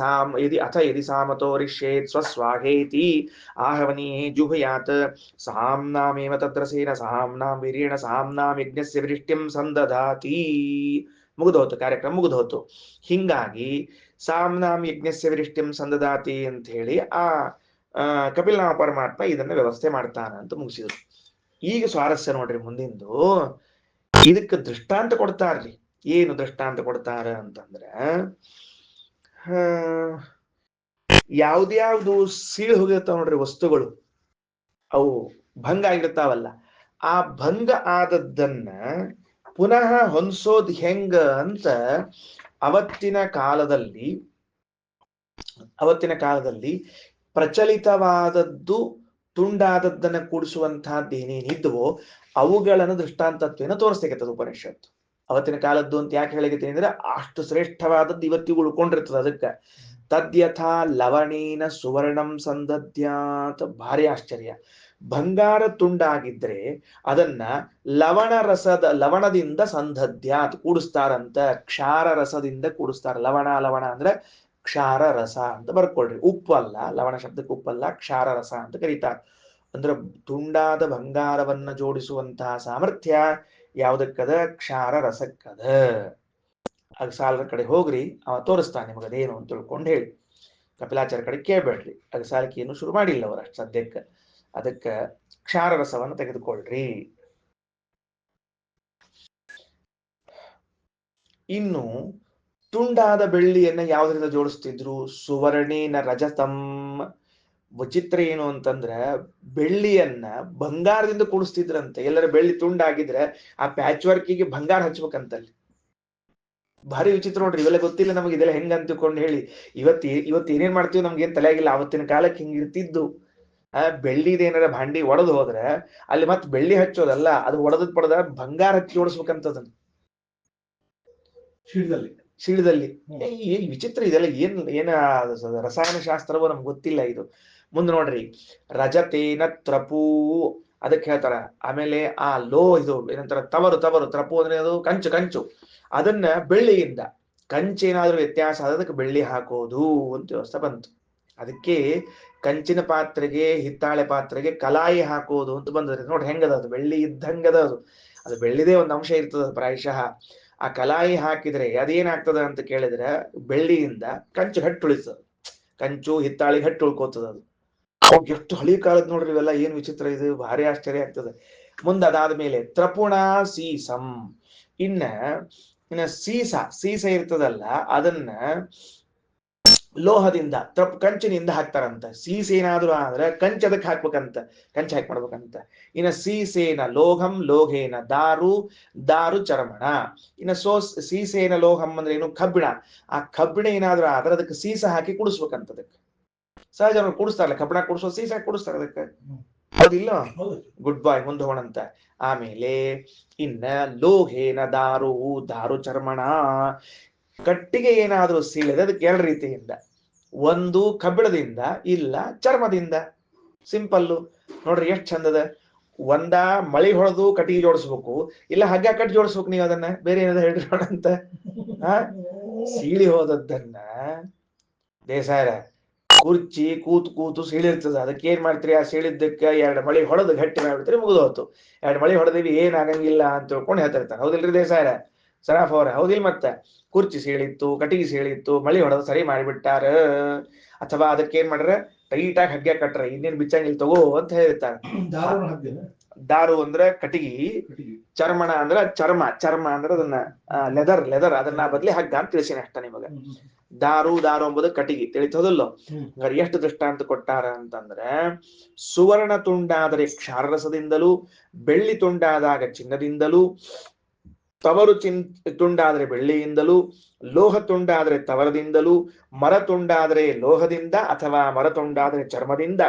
ಸಾಮತೋ ರಿಷ್ಯೇತ್ ಸ್ವಸ್ವಾಹೇತಿ ಆಹವನಿ ಜುಹುಯಾತ್ ಸಾಮ್ನಾಮೇವ ತತ್ರಸೇನ ಸಾಮ್ನಾಂ ವೀರ್ಯೇಣ ಸಾಮ್ನಾಂ ಯಜ್ಞಸ್ಯ ವೃಷ್ಟಿಂ ಸಂದಧಾತಿ. ಮುಗಿದೋತು, ಕಾರ್ಯಕ್ರಮ ಮುಗಿದೋತು. ಹಿಂಗಾಗಿ ಸಾಮ್ನಾಂ ಯಜ್ಞಸ್ಯ ವೃಷ್ಟಿಂ ಸಂದಧಾತಿ ಅಂತ ಹೇಳಿ ಆ ಕಪಿಲನಾಮ ಪರಮಾತ್ಮ ಇದನ್ನ ವ್ಯವಸ್ಥೆ ಮಾಡ್ತಾನ ಅಂತ ಮುಗಿಸಿದ್ರು. ಈಗ ಸ್ವಾರಸ್ಯ ನೋಡ್ರಿ ಮುಂದಿಂದು. ಇದಕ್ಕೆ ದೃಷ್ಟಾಂತ ಕೊಡ್ತಾರ್ರಿ. ಏನು ದೃಷ್ಟಾಂತ ಕೊಡ್ತಾರ ಅಂತಂದ್ರ, ಯಾವ್ದ್ಯಾವ್ದು ಸೀಳ್ ಹೋಗಿರ್ತಾವ ನೋಡ್ರಿ ವಸ್ತುಗಳು, ಅವು ಭಂಗ ಆಗಿರ್ತಾವಲ್ಲ, ಆ ಭಂಗ ಆದದ್ದನ್ನ ಪುನಃ ಹೊಂದ್ಸೋದ್ ಹೆಂಗ ಅಂತ ಅವತ್ತಿನ ಕಾಲದಲ್ಲಿ ಪ್ರಚಲಿತವಾದದ್ದು ತುಂಡಾದದ್ದನ್ನ ಕೂಡಿಸುವಂತಹದ್ದು ಏನೇನಿದ್ವೋ ಅವುಗಳನ್ನು ದೃಷ್ಟಾಂತತ್ವೇನ ತೋರಿಸ್ತಕ್ಕಂಥದ್ದು ಉಪನಿಷತ್ತು. ಅವತ್ತಿನ ಕಾಲದ್ದು ಅಂತ ಯಾಕೆ ಹೇಳಿಕತ್ತೆ ಅಂದ್ರೆ ಅಷ್ಟು ಶ್ರೇಷ್ಠವಾದದ್ದು ಇವತ್ತಿಗೂ ಉಳ್ಕೊಂಡಿರ್ತದೆ. ಅದಕ್ಕೆ ತದ್ಯಥಾ ಲವಣೇನ ಸುವರ್ಣಂ ಸಂದದ್ಯಾತ್, ಭಾರಿ ಆಶ್ಚರ್ಯ. ಬಂಗಾರ ತುಂಡಾಗಿದ್ರೆ ಅದನ್ನ ಲವಣದಿಂದ ಸಂದದ್ಯಾತ್ ಕೂಡಿಸ್ತಾರಂತ, ಕ್ಷಾರ ರಸದಿಂದ ಕೂಡಿಸ್ತಾರ. ಲವಣ ಅಂದ್ರೆ ಕ್ಷಾರ ರಸ ಅಂತ ಬರ್ಕೊಳ್ರಿ. ಉಪ್ಪಲ್ಲ, ಲವಣ ಶಬ್ದಕ್ಕೆ ಉಪ್ಪಲ್ಲ, ಕ್ಷಾರ ರಸ ಅಂತ ಕರೀತಾರೆ. ಅಂದ್ರೆ ತುಂಡಾದ ಬಂಗಾರವನ್ನ ಜೋಡಿಸುವಂತಹ ಸಾಮರ್ಥ್ಯ ಯಾವ್ದಕ್ಕದ? ಕ್ಷಾರ ರಸಕ್ಕದ. ಅಗಸಾಲರ ಕಡೆ ಹೋಗ್ರಿ, ಅವ ತೋರಿಸ್ತಾನೆ ನಿಮಗೆ ಅದೇನು ಅಂತ ತಿಳ್ಕೊಂಡು ಹೇಳಿ. ಕಪಿಲಾಚಾರ್ಯ ಕಡೆ ಕೇಳ್ಬೇಡ್ರಿ, ಅಗಸಾಲಕ್ಕೆ ಏನು ಶುರು ಮಾಡಿಲ್ಲ ಅವ್ರ ಅಷ್ಟು ಸದ್ಯಕ್ಕೆ. ಅದಕ್ಕೆ ಕ್ಷಾರ ರಸವನ್ನು ತೆಗೆದುಕೊಳ್ರಿ. ಇನ್ನು ತುಂಡಾದ ಬೆಳ್ಳಿಯನ್ನ ಯಾವುದರಿಂದ ಜೋಡಿಸ್ತಿದ್ರು? ಸುವರ್ಣೇನ ರಜತಂ. ವಿಚಿತ್ರ ಏನು ಅಂತಂದ್ರ ಬೆಳ್ಳಿಯನ್ನ ಬಂಗಾರದಿಂದ ಕೂಡಿಸ್ತಿದ್ರಂತೆ. ಎಲ್ಲರ ಬೆಳ್ಳಿ ತುಂಡಾಗಿದ್ರೆ ಆ ಪ್ಯಾಚ್ ವರ್ಕಿಗೆ ಬಂಗಾರ ಹಚ್ಬೇಕಂತಲ್ಲಿ. ಭಾರಿ ವಿಚಿತ್ರ ನೋಡ್ರಿ, ಇವೆಲ್ಲ ಗೊತ್ತಿಲ್ಲ ನಮಗೆ. ಇದೆಲ್ಲ ಹೆಂಗ ಅಂತಕೊಂಡು ಹೇಳಿ ಇವತ್ತು ಏನೇನ್ ಮಾಡ್ತೀವಿ ನಮ್ಗೆ ಏನ್ ತಲೆಯಾಗಿಲ್ಲ. ಅವತ್ತಿನ ಕಾಲಕ್ಕೆ ಹಿಂಗಿರ್ತಿದ್ದು. ಬೆಳ್ಳಿದೇನಾರ ಭಾಂಡಿ ಒಡೆದು ಹೋದ್ರೆ ಅಲ್ಲಿ ಮತ್ತೆ ಬೆಳ್ಳಿ ಹಚ್ಚೋದಲ್ಲ, ಅದು ಒಡೆದ್ ಪಡೆದ ಬಂಗಾರ ಹಚ್ಚಿ ಜೋಡಿಸ್ಬೇಕಂತದನ್ನ ಶೀಳದಲ್ಲಿ. ವಿಚಿತ್ರ ಇದೆಲ್ಲ. ಏನ ರಸಾಯನ ಶಾಸ್ತ್ರವೋ ನಮ್ಗೆ ಗೊತ್ತಿಲ್ಲ ಇದು. ಮುಂದೆ ನೋಡ್ರಿ, ರಜತೇನ ತ್ರಪೂ ಅದಕ್ಕೆ ಹೇಳ್ತಾರ. ಆಮೇಲೆ ಆ ಇದು ಏನಂತಾರ, ತವರು ತ್ರಪು ಅಂದ್ರೆ ಅದು ಕಂಚು. ಅದನ್ನ ಬೆಳ್ಳಿಯಿಂದ, ಕಂಚೇನಾದ್ರೂ ವ್ಯತ್ಯಾಸ ಅದಕ್ಕೆ ಬೆಳ್ಳಿ ಹಾಕೋದು ಅಂತ ವ್ಯವಸ್ಥೆ ಬಂತು. ಅದಕ್ಕೆ ಕಂಚಿನ ಪಾತ್ರೆಗೆ, ಹಿತ್ತಾಳೆ ಪಾತ್ರೆಗೆ ಕಲಾಯಿ ಹಾಕೋದು ಅಂತ ಬಂದದ್ರಿ. ನೋಡ್ರಿ ಹೆಂಗದ ಅದು, ಬೆಳ್ಳಿ ಇದ್ದಂಗದ ಅದು ಬೆಳ್ಳಿದೇ ಒಂದು ಅಂಶ ಇರ್ತದ ಪ್ರಾಯಶಃ. ಆ ಕಲಾಯಿ ಹಾಕಿದ್ರೆ ಅದೇನಾಗ್ತದ ಅಂತ ಕೇಳಿದ್ರೆ, ಬೆಳ್ಳಿಯಿಂದ ಕಂಚು ಗಟ್ಟು ಉಳಿತದ. ಕಂಚು ಹಿತ್ತಾಳಿ ಗಟ್ಟು ಉಳ್ಕೋತದ. ಅದು ಎಷ್ಟು ಹಳಿ ಕಾಲದ ನೋಡ್ರಿ ಇವೆಲ್ಲ. ಏನ್ ವಿಚಿತ್ರ ಇದು, ಭಾರಿ ಆಶ್ಚರ್ಯ ಆಗ್ತದೆ. ಮುಂದೆ ಅದಾದ್ಮೇಲೆ ತ್ರಪುಣ ಸೀಸಂ. ಇನ್ನ ಸೀಸ ಇರ್ತದಲ್ಲ, ಅದನ್ನ ಲೋಹದಿಂದ ಕಂಚಿನಿಂದ ಹಾಕ್ತಾರಂತ. ಸೀಸೇನಾದ್ರು ಆದ್ರೆ ಕಂಚ್ ಅದಕ್ಕೆ ಹಾಕ್ಬೇಕಂತ, ಕಂಚ್ ಹಾಕಿ ಮಾಡ್ಬೇಕಂತ. ಇನ್ನ ಸೀಸೇನ ಲೋಹಂ ಲೋಹೇನ ದಾರು ಚರ್ಮಣ. ಇನ್ನ ಸೀಸೇನ ಲೋಹಂ ಅಂದ್ರೆ ಏನು? ಕಬ್ಬಿಣ. ಆ ಕಬ್ಬಿಣ ಏನಾದ್ರು ಆದ್ರೆ ಅದಕ್ಕೆ ಸೀಸ ಹಾಕಿ ಕುಡಿಸ್ಬೇಕಂತ. ಅದಕ್ಕೆ ಸಹಜ ಕೂಡಿಸ್ತಾರಲ್ಲ, ಕಬ್ಬಿಣ ಕುಡಿಸೋ ಸೀಸ ಹಾಕಿ ಕುಡಿಸ್ತಾರ ಅದಕ್ಕೆ. ಹೌದಿಲ್ಲ? ಗುಡ್ ಬಾಯ್, ಮುಂದೆ ಹೋಣಂತ. ಆಮೇಲೆ ಇನ್ನ ಲೋಹೇನ ದಾರು ಚರ್ಮಣ. ಕಟ್ಟಿಗೆ ಏನಾದ್ರೂ ಸೀಳಿದೆ ಅದಕ್ಕೆ ಎರಡು ರೀತಿಯಿಂದ, ಒಂದು ಕಬ್ಬಿಣದಿಂದ, ಇಲ್ಲ ಚರ್ಮದಿಂದ. ಸಿಂಪಲ್ಲು ನೋಡ್ರಿ ಎಷ್ಟು ಚಂದದ. ಒಂದ ಮಳಿ ಹೊಡೆದು ಕಟ್ಟಿಗೆ ಜೋಡಿಸ್ಬೇಕು, ಇಲ್ಲ ಹಗ್ಗ ಕಟ್ಟಿ ಜೋಡಿಸ್ಬೇಕು. ನೀವು ಅದನ್ನ ಬೇರೆ ಏನಾದ್ರು ಹೇಳ್ರಿ ಅಂತ. ಸೀಳಿ ಹೋದದ್ದನ್ನ ದೇಸಾಯರ ಕುರ್ಚಿ ಕೂತು ಸೀಳಿರ್ತದ. ಅದಕ್ಕೆ ಏನ್ ಮಾಡ್ತೀರಿ? ಆ ಸೀಳಿದ್ದಕ್ಕೆ ಎರಡು ಮಳಿ ಹೊಡೆದು ಗಟ್ಟಿ ಮಾಡ್ಬಿಡ್ತೀರಿ, ಮುಗಿದೋತು. ಎರಡು ಮಳಿ ಹೊಡೆದಿವಿ ಏನಾಗಂಗಿಲ್ಲ ಅಂತ ತಿಳ್ಕೊಂಡು ಹೇಳ್ತಿರ್ತಾರೆ. ಹೌದಿಲ್ರಿ ದೇಸಾಯರ? ಸರಾಫ್ ಅವ್ರ ಹೌದಿಲ್? ಮತ್ತೆ ಕುರ್ಚಿ ಸೀಳಿತ್ತು, ಕಟ್ಟಿಗೆ ಸೀಳಿತ್ತು, ಮಳಿ ಹೊಡೆದು ಸರಿ ಮಾಡಿಬಿಟ್ಟಾರ. ಅಥವಾ ಅದಕ್ಕೆ ಏನ್ ಮಾಡ್ರ? ಟೈಟಾಗಿ ಹಗ್ಗೆ ಕಟ್ರ, ಇನ್ನೇನ್ ಬಿಚ್ಚಂಗಿಲ್ ತಗೋ ಅಂತ ಹೇಳ್ತಾರೆ. ದಾರು ಅಂದ್ರೆ ಕಟ್ಟಿಗೆ, ಚರ್ಮಣ ಅಂದ್ರೆ ಚರ್ಮ ಅಂದ್ರೆ ಅದನ್ನ ಲೆದರ್ ಅದನ್ನ ಬದ್ಲಿ ಹಗ್ಗ ಅಂತ ತಿಳಿಸಿನ ಅಷ್ಟ ನಿಮಗ. ದಾರು ಎಂಬುದು ಕಟ್ಟಿಗೆ, ತಿಳಿತೋದಿಲ್ಲೋ? ಎಷ್ಟು ದೃಷ್ಟಾಂತ ಕೊಟ್ಟಾರ ಅಂತಂದ್ರೆ, ಸುವರ್ಣ ತುಂಡಾದರೆ ಕ್ಷಾರರಸದಿಂದಲೂ, ಬೆಳ್ಳಿ ತುಂಡಾದಾಗ ಚಿನ್ನದಿಂದಲೂ, ತವರು ತುಂಡಾದ್ರೆ ಬೆಳ್ಳಿಯಿಂದಲೂ, ಲೋಹ ತುಂಡಾದ್ರೆ ತವರದಿಂದಲೂ, ಮರ ತುಂಡಾದ್ರೆ ಲೋಹದಿಂದ ಅಥವಾ ಮರ ತುಂಡಾದ್ರೆ ಚರ್ಮದಿಂದ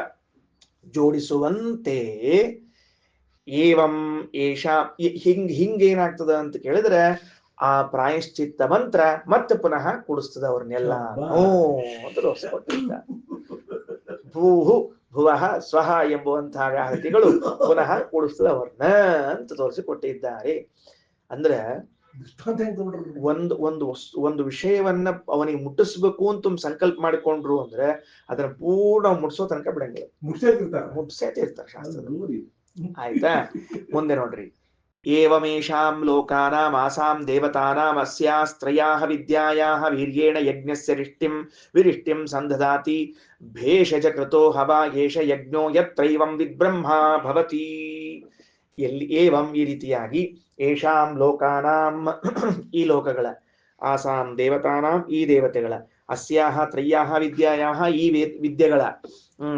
ಜೋಡಿಸುವಂತೆ. ಏವಂ ಏಷ ಹಿಂಗೇನಾಗ್ತದ ಅಂತ ಕೇಳಿದ್ರೆ, ಆ ಪ್ರಾಯಶ್ಚಿತ್ತ ಮಂತ್ರ ಮತ್ತೆ ಪುನಃ ಕೂಡಿಸ್ತದ ಅವ್ರನ್ನೆಲ್ಲ ಅಂತ ತೋರಿಸಿಕೊಟ್ಟಿದ್ದ. ಭುವಃ ಸ್ವಹ ಎಂಬುವಂತಹ ವ್ಯಾಹತಿಗಳು ಪುನಃ ಕೂಡಿಸ್ತದ ಅವ್ರನ್ನ ಅಂತ ತೋರಿಸಿಕೊಟ್ಟಿದ್ದಾರೆ. ಅಂದ್ರೆ ಒಂದು ವಿಷಯವನ್ನ ಅವನಿಗೆ ಮುಟ್ಟಿಸ್ಬೇಕು ಅಂತ ಸಂಕಲ್ಪ ಮಾಡಿಕೊಂಡ್ರು ಅಂದ್ರೆ ಅದನ್ನ ಪೂರ್ಣ ಮುಟ್ಸೋ ತನಕ ಬಿಡಂಗಿಲ್ಲ, ಮುಟ್ಸೇತಿರ್ತಾರೆ ಶಾಸ್ತ್ರದಲ್ಲಿ. ಆಯ್ತಾ? ಮುಂದೆ ನೋಡ್ರಿ, ಏವಮೇಷಾಂ ಲೋಕಾನಾಂ ಆಸಾಂ ದೇವತಾನಾಂ ಅಸ್ಯಾಸ್ತ್ರಯಾಃ ವಿದ್ಯಾಯಾಃ ವೀರ್ಯೇಣ ಯಜ್ಞಸ್ಯ ವಿರಿಷ್ಟಿಂ ಸಂದದಾತಿ ಭೇಷಜ ಕೃತೋ ಹವಾ ಏಷ ಯಜ್ಞೋ ಯತ್ರೈವಂ ವಿದ್ಬ್ರಹ್ಮಾ ಭವತಿ. ಎಲ್ಲಿ ಏವಂ ಈ ರೀತಿಯಾಗಿ ಏಷಾಂ ಲೋಕಾನಾಂ ಈ ಲೋಕಗಳ ಆಸಾಂ ದೇವತಾನಾಂ ಈ ದೇವತೆಗಳ ಅಸ್ಯಾಹ ತ್ರಯ್ಯಾಹ ವಿದ್ಯಾಯಾಹ ಈ ವಿದ್ಯೆಗಳ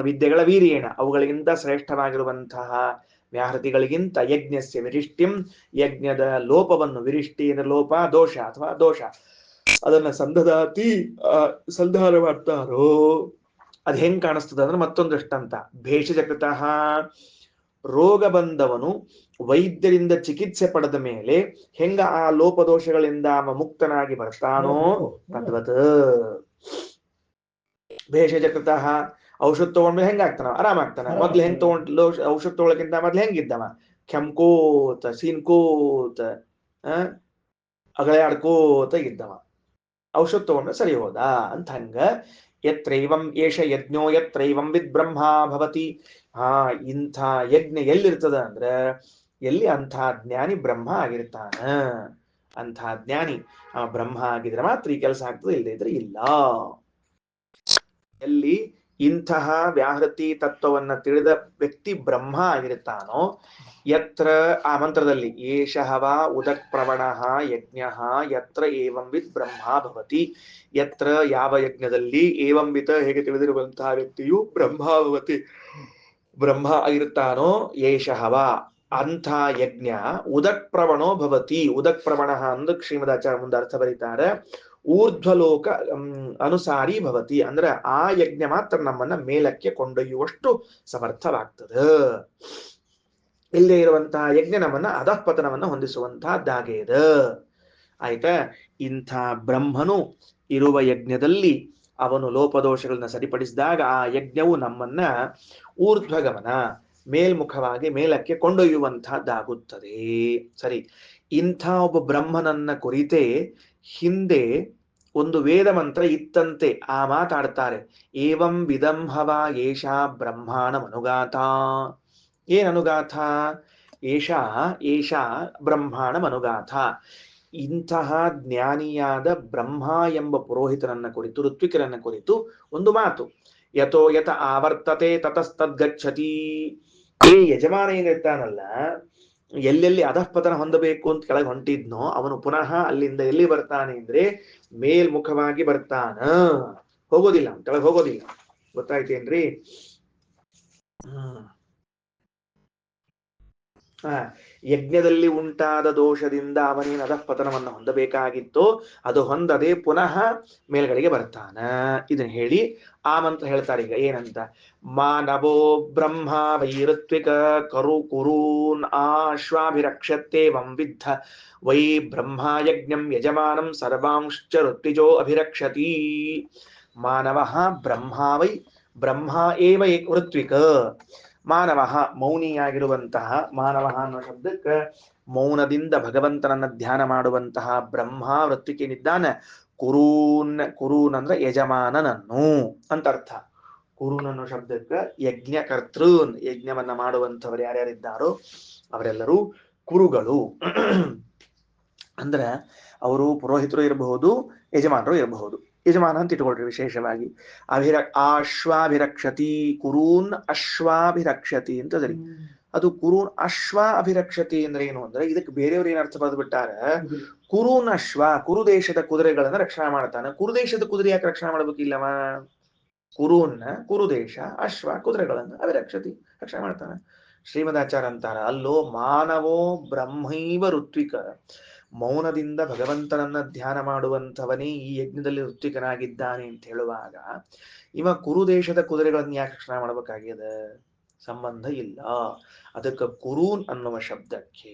ವಿದ್ಯೆಗಳ ವೀರ್ಯೇಣ ಅವುಗಳಿಗಿಂತ ಶ್ರೇಷ್ಠವಾಗಿರುವಂತಹ ವ್ಯಾಹೃತಿಗಳಿಗಿಂತ ಯಜ್ಞಸ್ಯ ವಿರಿಷ್ಟಿಂ ಯಜ್ಞದ ಲೋಪವನ್ನು ವಿರಿಷ್ಟಿ ಅಂದ್ರೆ ಲೋಪ ದೋಷ ಅಥವಾ ದೋಷ ಅದನ್ನ ಸಂಧದಾತಿ ಸಂಧಾನ ಮಾಡ್ತಾರೋ ಅದ್ ಹೆಂಗ್ ಕಾಣಿಸ್ತದ ಅಂದ್ರೆ ಮತ್ತೊಂದು ದೃಷ್ಟಾಂತ ಭೇಷಜಕೃತಃ ರೋಗ ಬಂದವನು ವೈದ್ಯರಿಂದ ಚಿಕಿತ್ಸೆ ಪಡೆದ ಮೇಲೆ ಹೆಂಗ ಆ ಲೋಪದೋಷಗಳಿಂದ ಮುಕ್ತನಾಗಿ ಬರ್ತಾನೋ ತದ್ವತ್ ಭೇಷಜಕೃತಃ ಔಷಧ ತಗೊಂಡ್ಮೇಲೆ ಹೆಂಗಾಗ್ತಾನ ಆರಾಮಾಗ್ತಾನ ಮೊದ್ಲು ಹೆಂಗ್ ತಗೊಂಡ್ ಔಷಧ ತಗೊಳಕ್ಕಿಂತ ಮೊದ್ಲು ಹೆಂಗಿದ್ದವ ಕೆಮ್ಕೋತ ಸೀನ್ಕೋತ ಅಗಳೆ ಆಡ್ಕೋತ ಇದ್ದವ ಔಷಧ ತಗೊಂಡ್ರೆ ಸರಿ ಹೋದ ಅಂತ ಹಂಗ ಯತ್ರೈವಂ ಏಷ ಯಜ್ಞೋ ಯತ್ರೈವಂ ವಿದ್ಬ್ರಹ್ಮ ಭವತಿ ಇಂಥ ಯಜ್ಞ ಎಲ್ಲಿರ್ತದ ಅಂದ್ರ ಎಲ್ಲಿ ಅಂಥ ಜ್ಞಾನಿ ಬ್ರಹ್ಮ ಆಗಿರ್ತಾನ ಅಂಥ ಜ್ಞಾನಿ ಬ್ರಹ್ಮ ಆಗಿದ್ರೆ ಮಾತ್ರ ಈ ಕೆಲಸ ಆಗ್ತದೆ ಇಲ್ಲದೆ ಇದ್ರೆ ಇಲ್ಲ ಎಲ್ಲಿ ಇಂತಹ ವ್ಯಾಹೃತಿ ತತ್ವವನ್ನ ತಿಳಿದ ವ್ಯಕ್ತಿ ಬ್ರಹ್ಮ ಆಗಿರ್ತಾನೋ ಯತ್ರ ಆ ಮಂತ್ರದಲ್ಲಿ ಏಷಃ ಉದಕ್ ಪ್ರವಣಃ ಯಜ್ಞಃ ಯತ್ರ ಏವಂ ವಿತ್ ಬ್ರಹ್ಮ ಭವತಿ ಯತ್ರ ಯಾವ ಯಜ್ಞದಲ್ಲಿ ಏವಂ ವಿತ್ ಹೇಗೆ ತಿಳಿದಿರುವಂತಹ ವ್ಯಕ್ತಿಯು ಬ್ರಹ್ಮ ಭವತಿ ಬ್ರಹ್ಮ ಆಗಿರ್ತಾನೋ ಏಷಃ ಅಂಥ ಯಜ್ಞ ಉದಕ್ ಪ್ರವಣೋ ಭವತಿ ಉದಕ್ ಪ್ರವಣ ಅಂದ ಶ್ರೀಮದಾಚಾರ್ಯ ಮುಂದೆ ಅರ್ಥ ಬರೀತಾರೆ ಊರ್ಧ್ವಲೋಕ ಅನುಸಾರಿ ಭವತಿ ಅಂದ್ರೆ ಆ ಯಜ್ಞ ಮಾತ್ರ ನಮ್ಮನ್ನ ಮೇಲಕ್ಕೆ ಕೊಂಡೊಯ್ಯುವಷ್ಟು ಸಮರ್ಥವಾಗ್ತದೆ ಇಲ್ಲೇ ಇರುವಂತಹ ಯಜ್ಞ ನಮ್ಮನ್ನ ಅಧಃಪತನವನ್ನ ಹೊಂದಿಸುವಂತಹದ್ದಾಗೆ ಇದೆ ಆಯ್ತಾ ಇಂಥ ಬ್ರಹ್ಮನು ಇರುವ ಯಜ್ಞದಲ್ಲಿ ಅವನು ಲೋಪದೋಷಗಳನ್ನ ಸರಿಪಡಿಸಿದಾಗ ಆ ಯಜ್ಞವು ನಮ್ಮನ್ನ ಊರ್ಧ್ವಗಮನ ಮೇಲ್ಮುಖವಾಗಿ ಮೇಲಕ್ಕೆ ಕೊಂಡೊಯ್ಯುವಂತಹದ್ದಾಗುತ್ತದೆ ಸರಿ ಇಂಥ ಒಬ್ಬ ಬ್ರಹ್ಮನನ್ನ ಕುರಿತೇ ಹಿಂದೆ ಒಂದು ವೇದ ಮಂತ್ರ ಇತ್ತಂತೆ ಆ ಮಾತಾಡ್ತಾರೆ ಏವಂ ವಿದಂಹವ ಏಷಾ ಬ್ರಹ್ಮಾಣಮನುಗಾತ ಏನನುಗಾಥ ಏಷಾ ಬ್ರಹ್ಮಾಣಮನುಗಾಥ ಇಂತಹ ಜ್ಞಾನಿಯಾದ ಬ್ರಹ್ಮ ಎಂಬ ಪುರೋಹಿತನನ್ನ ಕುರಿತು ಋತ್ವಿಕರನ್ನ ಕುರಿತು ಒಂದು ಮಾತು ಯಥೋ ಯಥ ಆವರ್ತತೆ ತತಸ್ತದ್ಗಚ್ಚತಿ ಈ ಯಜಮಾನ ಏನಿರ್ತಾನಲ್ಲ ಎಲ್ಲೆಲ್ಲಿ ಅಧಃಪತನ ಹೊಂದಬೇಕು ಅಂತ ಕೆಳಗೆ ಹೊಂಟಿದ್ನೋ ಅವನು ಪುನಃ ಅಲ್ಲಿಂದ ಎಲ್ಲಿ ಬರ್ತಾನೆ ಅಂದ್ರೆ ಮೇಲ್ಮುಖವಾಗಿ ಬರ್ತಾನ ಹೋಗೋದಿಲ್ಲ ಕೆಳಗೆ ಹೋಗೋದಿಲ್ಲ ಗೊತ್ತಾಯ್ತೇನ್ರಿ ಯಜ್ಞದಲ್ಲಿ ಉಂಟಾದ ದೋಷದಿಂದ ಅವನೇನು ಅಧಃಪತನವನ್ನು ಹೊಂದಬೇಕಾಗಿತ್ತೋ ಅದು ಹೊಂದದೆ ಪುನಃ ಮೇಲ್ಗಡೆಗೆ ಬರ್ತಾನ ಇದನ್ನ ಹೇಳಿ ಆ ಮಂತ್ರ ಹೇಳ್ತಾರೆ ಈಗ ಏನಂತ ಮಾನವೋ ಬ್ರಹ್ಮ ವೈಋತ್ವಿಕ ಕರು ಕುರೂನ್ ಆಶ್ವಾಭಿರಕ್ಷತೆ ವಿದ್ಧ ವೈ ಬ್ರಹ್ಮ ಯಜ್ಞಂ ಯಜಮಾನಂ ಸರ್ವಾಂಶ್ಚ ಋತ್ವಿಜೋ ಅಭಿರಕ್ಷತಿ ಮಾನವ ಬ್ರಹ್ಮ ವೈ ಬ್ರಹ್ಮ ಏವ ಋತ್ವಿಕ ಮಾನವ ಮೌನಿಯಾಗಿರುವಂತಹ ಮಾನವ ಅನ್ನೋ ಶಬ್ದಕ್ಕೆ ಮೌನದಿಂದ ಭಗವಂತನನ್ನ ಧ್ಯಾನ ಮಾಡುವಂತಹ ಬ್ರಹ್ಮ ವೃತ್ತಿಕೇನಿದ್ದಾನೆ ಕುರೂನ್ ಅಂದ್ರೆ ಯಜಮಾನನನ್ನು ಅಂತ ಅರ್ಥ ಕುರೂನ್ ಅನ್ನೋ ಶಬ್ದಕ್ಕೆ ಯಜ್ಞಕರ್ತೃನ್ ಯಜ್ಞವನ್ನ ಮಾಡುವಂಥವ್ರು ಯಾರ್ಯಾರಿದ್ದಾರೋ ಅವರೆಲ್ಲರೂ ಕುರುಗಳು ಅಂದ್ರೆ ಅವರು ಪುರೋಹಿತರು ಇರಬಹುದು ಯಜಮಾನರು ಇರಬಹುದು ಯಜಮಾನ ಅಂತ ಇಟ್ಕೊಳ್ರಿ ವಿಶೇಷವಾಗಿ ಆಶ್ವಾಭಿರಕ್ಷತಿ ಕುರೂನ್ ಅಶ್ವಾಭಿರಕ್ಷತಿ ಅಂತದ್ರಿ ಅದು ಕುರೂನ್ ಅಶ್ವ ಅಭಿರಕ್ಷತಿ ಅಂದ್ರೆ ಏನು ಅಂದ್ರೆ ಇದಕ್ಕೆ ಬೇರೆಯವ್ರು ಏನ್ ಅರ್ಥ ಬರೆದ್ಬಿಟ್ಟಾರ ಕುರೂನ್ ಅಶ್ವ ಕುರುದೇಶದ ಕುದುರೆಗಳನ್ನ ರಕ್ಷಣೆ ಮಾಡ್ತಾನೆ ಕುರುದೇಶದ ಕುದುರೆ ಯಾಕೆ ರಕ್ಷಣೆ ಮಾಡ್ಬೇಕಿಲ್ಲವ ಕುರೂನ್ ಕುರುದೇಶ ಅಶ್ವ ಕುದುರೆಗಳನ್ನ ಅಭಿರಕ್ಷತಿ ರಕ್ಷಣೆ ಮಾಡ್ತಾನೆ ಶ್ರೀಮದಾಚಾರ್ಯ ಅಂತಾರ ಅಲ್ಲೋ ಮಾನವೋ ಬ್ರಹ್ಮೈವ ಋತ್ವಿಕ ಮೌನದಿಂದ ಭಗವಂತನನ್ನ ಧ್ಯಾನ ಮಾಡುವಂಥವನೇ ಈ ಯಜ್ಞದಲ್ಲಿ ಋತ್ವಿಕನಾಗಿದ್ದಾನೆ ಅಂತ ಹೇಳುವಾಗ ಇವ ಕುರುದೇಶದ ಕುದುರೆಗಳನ್ನ ಯಾಕೆ ರಕ್ಷಣೆ ಮಾಡ್ಬೇಕಾಗ್ಯದ ಸಂಬಂಧ ಇಲ್ಲ ಅದಕ್ಕೆ ಕುರೂನ್ ಅನ್ನುವ ಶಬ್ದಕ್ಕೆ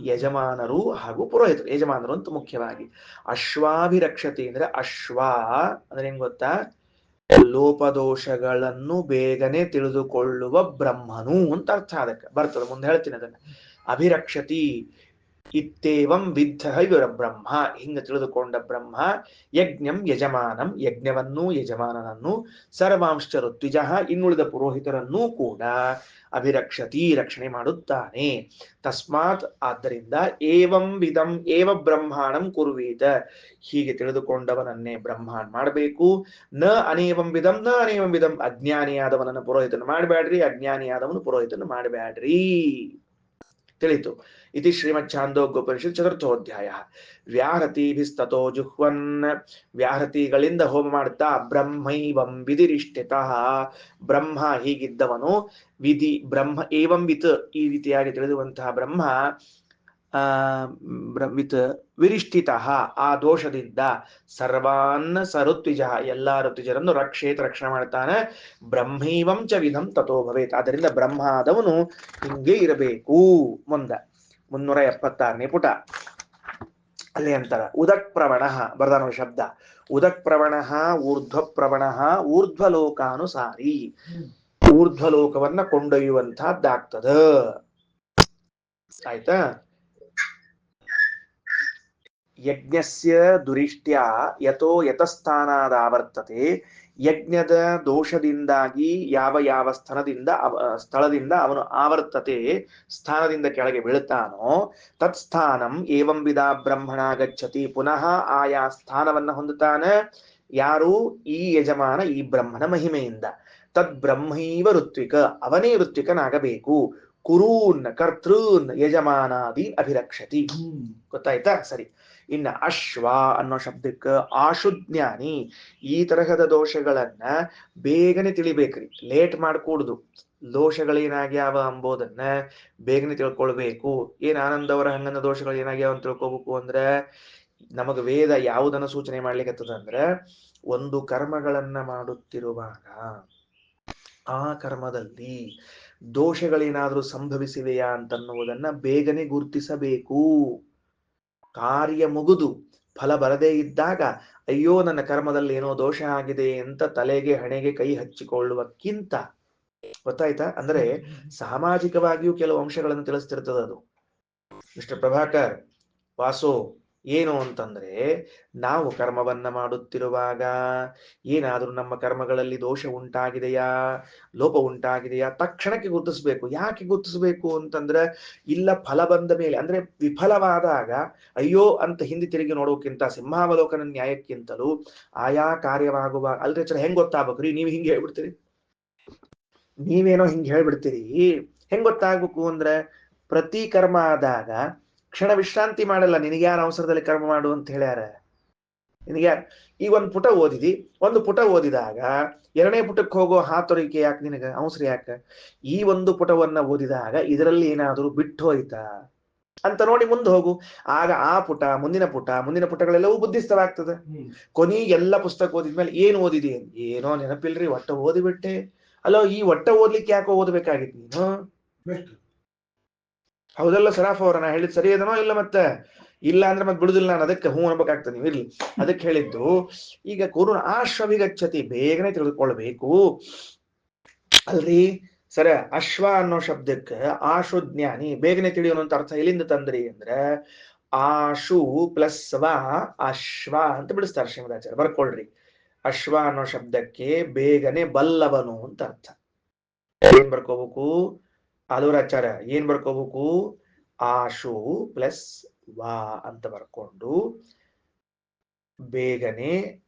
ಯಜಮಾನರು ಹಾಗೂ ಪುರೋಹಿತರು ಯಜಮಾನರು ಅಂತ ಮುಖ್ಯವಾಗಿ ಅಶ್ವಾಭಿರಕ್ಷತೆ ಅಂದ್ರೆ ಅಶ್ವ ಅಂದ್ರೆ ಹೆಂಗ್ ಗೊತ್ತಾ ಲೋಪದೋಷಗಳನ್ನು ಬೇಗನೆ ತಿಳಿದುಕೊಳ್ಳುವ ಬ್ರಹ್ಮನು ಅಂತ ಅರ್ಥ ಅದಕ್ಕೆ ಬರ್ತದೆ ಮುಂದೆ ಹೇಳ್ತೀನಿ ಅದನ್ನ ಅಭಿರಕ್ಷತಿ ಇತ್ತೇವಂ ವಿದ್ಧ ಇವರ ಬ್ರಹ್ಮ ಹಿಂಗ ತಿಳಿದುಕೊಂಡ ಬ್ರಹ್ಮ ಯಜ್ಞಂ ಯಜಮಾನಂ ಯಜ್ಞವನ್ನೂ ಯಜಮಾನನನ್ನು ಸರ್ವಾಂಶ್ಚ ಋತ್ವಿಜ ಇನ್ನುಳಿದ ಪುರೋಹಿತರನ್ನೂ ಕೂಡ ಅಭಿರಕ್ಷತಿ ರಕ್ಷಣೆ ಮಾಡುತ್ತಾನೆ ತಸ್ಮಾತ್ ಆದ್ದರಿಂದ ಏವಂ ವಿಧಂ ಏವ ಬ್ರಹ್ಮಾಣಂ ಕುರುವೀತ ಹೀಗೆ ತಿಳಿದುಕೊಂಡವನನ್ನೇ ಬ್ರಹ್ಮಾನ್ ಮಾಡಬೇಕು ನ ಅನೇವಂ ವಿಧಂ ಅಜ್ಞಾನಿಯಾದವನನ್ನು ಪುರೋಹಿತನ ಮಾಡಬೇಡ್ರಿ ಅಜ್ಞಾನಿಯಾದವನು ಪುರೋಹಿತನ ಮಾಡಬೇಡ್ರಿ ತಿಳಿತು. ಇತಿ ಶ್ರೀಮಚ್ಛಾಂದೋಗ್ಯೋಪನಿಷತ್ ಚತುರ್ಥೋಧ್ಯಾಯ. ವ್ಯಾಹೃತಿಭಿಸ್ತತೋ ಜುಹ್ವನ್, ವ್ಯಾಹೃತಿಗಳಿಂದ ಹೋಮ ಮಾಡುತ್ತಾ ಬ್ರಹ್ಮೈವಂ ವಿಧಿರಿಷ್ಠಿತಃ, ಬ್ರಹ್ಮ ಹೀಗಿದ್ದವನು, ವಿಧಿ ಬ್ರಹ್ಮ ಏವಂ ವಿತ್ ಈ ರೀತಿಯಾಗಿ ತಿಳಿದುವಂತಹ ಬ್ರಹ್ಮ ವಿತ್ ವಿರಿಷ್ಠಿತ ಆ ದೋಷದಿಂದ ಸರ್ವಾನ್ ಸಋತ್ವಿಜ ಎಲ್ಲಾ ಋತ್ವಿಜರನ್ನು ರಕ್ಷೇತ್ ರಕ್ಷಣೆ ಮಾಡ್ತಾನೆ. ಬ್ರಹ್ಮೈವಂ ಚ ವಿಧಂ ತಥೋ ಭವೇತ್, ಆದ್ದರಿಂದ ಬ್ರಹ್ಮಾದವನು ಹಿಂಗೆ ಇರಬೇಕು. ಮುಂದ 376ನೇ ಪುಟ ಅಲ್ಲಿ ಅಂತಾರ ಉದಕ್ ಪ್ರವಣ ಬರ್ದಾನ ಶಬ್ದ. ಉದಕ್ ಪ್ರವಣ ಊರ್ಧ್ವ ಪ್ರವಣ ಊರ್ಧ್ವಲೋಕಾನುಸಾರಿ, ಊರ್ಧ್ವಲೋಕವನ್ನ ಕೊಂಡೊಯ್ಯುವಂತಹದ್ದಾಗ್ತದ. ಆಯ್ತಾ. ಯಜ್ಞಸ್ಯ ದುರಿಷ್ಟ್ಯಾ ಯಥೋ ಯತಸ್ಥಾನಾದಾವರ್ತತೆ, ಯಜ್ಞದ ದೋಷದಿಂದಾಗಿ ಯಾವ ಯಾವ ಸ್ಥಳದಿಂದ ಅವನು ಆವರ್ತತೆ ಸ್ಥಾನದಿಂದ ಕೆಳಗೆ ಬೀಳುತ್ತಾನೋ, ತತ್ಸ್ಥಾನಂ ಏವಂ ವಿಧ ಬ್ರಹ್ಮಣ ಗಚ್ಚತಿ, ಪುನಃ ಆಯಾ ಸ್ಥಾನವನ್ನ ಹೊಂದುತ್ತಾನೆ. ಯಾರು? ಈ ಯಜಮಾನ, ಈ ಬ್ರಹ್ಮನ ಮಹಿಮೆಯಿಂದ. ತದ್ ಬ್ರಹ್ಮೈವ ಋತ್ವಿಕ, ಅವನೇ ಋತ್ವಿಕನಾಗಬೇಕು. ಕುರೂನ್ ಕರ್ತೃನ್ ಯಜಮಾನಾದಿ ಅಭಿರಕ್ಷತಿ. ಗೊತ್ತಾಯ್ತಾ? ಸರಿ. ಇನ್ನ ಅಶ್ವ ಅನ್ನೋ ಶಬ್ದಕ್ಕೆ ಆಶುಜ್ಞಾನಿ, ಈ ತರಹದ ದೋಷಗಳನ್ನ ಬೇಗನೆ ತಿಳಿಬೇಕ್ರಿ, ಲೇಟ್ ಮಾಡ್ಕೂಡುದು. ದೋಷಗಳೇನಾಗ್ಯಾವ ಅಂಬೋದನ್ನ ಬೇಗನೆ ತಿಳ್ಕೊಳ್ಬೇಕು. ಏನ್ ಆನಂದ ಅವರ ಹಂಗನ ದೋಷಗಳು ಏನಾಗ್ಯಾವ ಅಂತ ತಿಳ್ಕೊಬೇಕು ಅಂದ್ರೆ, ನಮಗ ವೇದ ಯಾವುದನ್ನ ಸೂಚನೆ ಮಾಡ್ಲಿಕ್ಕತ್ತದ ಅಂದ್ರೆ, ಒಂದು ಕರ್ಮಗಳನ್ನ ಮಾಡುತ್ತಿರುವಾಗ ಆ ಕರ್ಮದಲ್ಲಿ ದೋಷಗಳೇನಾದ್ರೂ ಸಂಭವಿಸಿವೆಯಾ ಅಂತನ್ನುವುದನ್ನ ಬೇಗನೆ ಗುರುತಿಸಬೇಕು. ಕಾರ್ಯ ಮುಗಿದು ಫಲ ಬರದೇ ಇದ್ದಾಗ ಅಯ್ಯೋ ನನ್ನ ಕರ್ಮದಲ್ಲಿ ಏನೋ ದೋಷ ಆಗಿದೆ ಅಂತ ತಲೆಗೆ ಹಣೆಗೆ ಕೈ ಹಚ್ಚಿಕೊಳ್ಳುವಕ್ಕಿಂತ, ಗೊತ್ತಾಯ್ತಾ? ಅಂದ್ರೆ ಸಾಮಾಜಿಕವಾಗಿಯೂ ಕೆಲವು ಅಂಶಗಳನ್ನು ತಿಳಿಸ್ತಿರ್ತದ ಅದು. ಮಿಸ್ಟರ್ ಪ್ರಭಾಕರ್, ವಾಸು, ಏನು ಅಂತಂದ್ರೆ, ನಾವು ಕರ್ಮವನ್ನ ಮಾಡುತ್ತಿರುವಾಗ ಏನಾದ್ರೂ ನಮ್ಮ ಕರ್ಮಗಳಲ್ಲಿ ದೋಷ ಉಂಟಾಗಿದೆಯಾ, ಲೋಪ ಉಂಟಾಗಿದೆಯಾ, ತಕ್ಷಣಕ್ಕೆ ಗುರುತಿಸ್ಬೇಕು. ಯಾಕೆ ಗುರುತಿಸ್ಬೇಕು ಅಂತಂದ್ರೆ, ಇಲ್ಲ ಫಲ ಬಂದ ಮೇಲೆ ಅಂದ್ರೆ ವಿಫಲವಾದಾಗ ಅಯ್ಯೋ ಅಂತ ಹಿಂದೆ ತಿರುಗಿ ನೋಡೋಕ್ಕಿಂತ ಸಿಂಹಾವಲೋಕನ ನ್ಯಾಯಕ್ಕಿಂತಲೂ ಆಯಾ ಕಾರ್ಯವಾಗುವ ಅಲ್ರಿ ಹೆಂಗ್ ಗೊತ್ತಾಗ್ಬೇಕ್ರಿ? ನೀವು ಹಿಂಗೆ ಹೇಳ್ಬಿಡ್ತೀರಿ, ನೀವೇನೋ ಹಿಂಗೆ ಹೇಳ್ಬಿಡ್ತೀರಿ. ಹೆಂಗ್ ಗೊತ್ತಾಗ್ಬೇಕು ಅಂದ್ರೆ, ಪ್ರತಿ ಕರ್ಮ ಆದಾಗ ಕ್ಷಣ ವಿಶ್ರಾಂತಿ ಮಾಡಲ್ಲ. ನಿನಗ್ಯಾರ ಅವಸರದಲ್ಲಿ ಕರ್ಮ ಮಾಡು ಅಂತ ಹೇಳ್ಯಾರ? ನಿನಗ್ಯಾರ? ಈಗ ಒಂದು ಪುಟ ಓದಿದಿ, ಒಂದು ಪುಟ ಓದಿದಾಗ ಎರಡನೇ ಪುಟಕ್ಕೆ ಹೋಗೋ ಹಾತೊರಿಕೆ ಯಾಕೆ ನಿನಗ? ಅವಸರ ಯಾಕೆ? ಈ ಒಂದು ಪುಟವನ್ನ ಓದಿದಾಗ ಇದರಲ್ಲಿ ಏನಾದರೂ ಬಿಟ್ಟು ಹೋಯ್ತಾ ಅಂತ ನೋಡಿ ಮುಂದೆ ಹೋಗು. ಆಗ ಆ ಪುಟ, ಮುಂದಿನ ಪುಟಗಳೆಲ್ಲವೂ ಬುದ್ಧಿಸ್ತವಾಗ್ತದೆ. ಕೊನೆಗೆ ಎಲ್ಲ ಪುಸ್ತಕ ಓದಿದ್ಮೇಲೆ ಏನು ಓದಿದಿ? ಏನೋ ನೆನಪಿಲ್ರಿ, ಒಟ್ಟ ಓದಿಬಿಟ್ಟೆ. ಅಲ್ಲೋ, ಈ ಒಟ್ಟ ಓದ್ಲಿಕ್ಕೆ ಯಾಕೋ ಓದ್ಬೇಕಾಗಿತ್ತು ನೀನು? ಹೌದಲ್ಲ ಸರಾಫ್ ಅವ್ರ? ನಾ ಹೇಳಿದ್ ಸರಿ ಅದನೋ ಇಲ್ಲ? ಮತ್ತೆ ಇಲ್ಲ ಅಂದ್ರೆ ಮತ್ತೆ ಬಿಡುದಿಲ್ಲ ನಾನು, ಅದಕ್ಕೆ ಹೂ ಅನ್ಬೇಕಾಗ್ತದೆ. ನೀವು ಇರ್ಲಿ, ಅದಕ್ಕೆ ಹೇಳಿದ್ದು. ಈಗ ಕುರುಣ ಆಶ್ವಭಿಗಚ್ಚತಿ, ಬೇಗನೆ ತಿಳಿದುಕೊಳ್ಬೇಕು. ಅಲ್ರಿ ಸರ, ಅಶ್ವ ಅನ್ನೋ ಶಬ್ದಕ್ಕೆ ಆಶು ಜ್ಞಾನಿ, ಬೇಗನೆ ತಿಳಿಯೋನು ಅಂತ ಅರ್ಥ ಎಲ್ಲಿಂದ ತಂದ್ರಿ ಅಂದ್ರೆ, ಆಶು ಪ್ಲಸ್ ವ ಅಶ್ವ ಅಂತ ಬಿಡಿಸ್ತಾರೆ ಶ್ರೀಮದಾಚಾರ್ಯ. ಬರ್ಕೊಳ್ರಿ. ಅಶ್ವ ಅನ್ನೋ ಶಬ್ದಕ್ಕೆ ಬೇಗನೆ ಬಲ್ಲವನು ಅಂತ ಅರ್ಥ. ಏನ್ ಬರ್ಕೋಬೇಕು? ಆಚಾರ್ಯ ಏನ್ ಬರ್ಕೋಬೇಕು? ಆಶು ಪ್ಲಸ್ ವಾ ಅಂತ ಬರ್ಕೊಂಡು ಬೇಗನೆ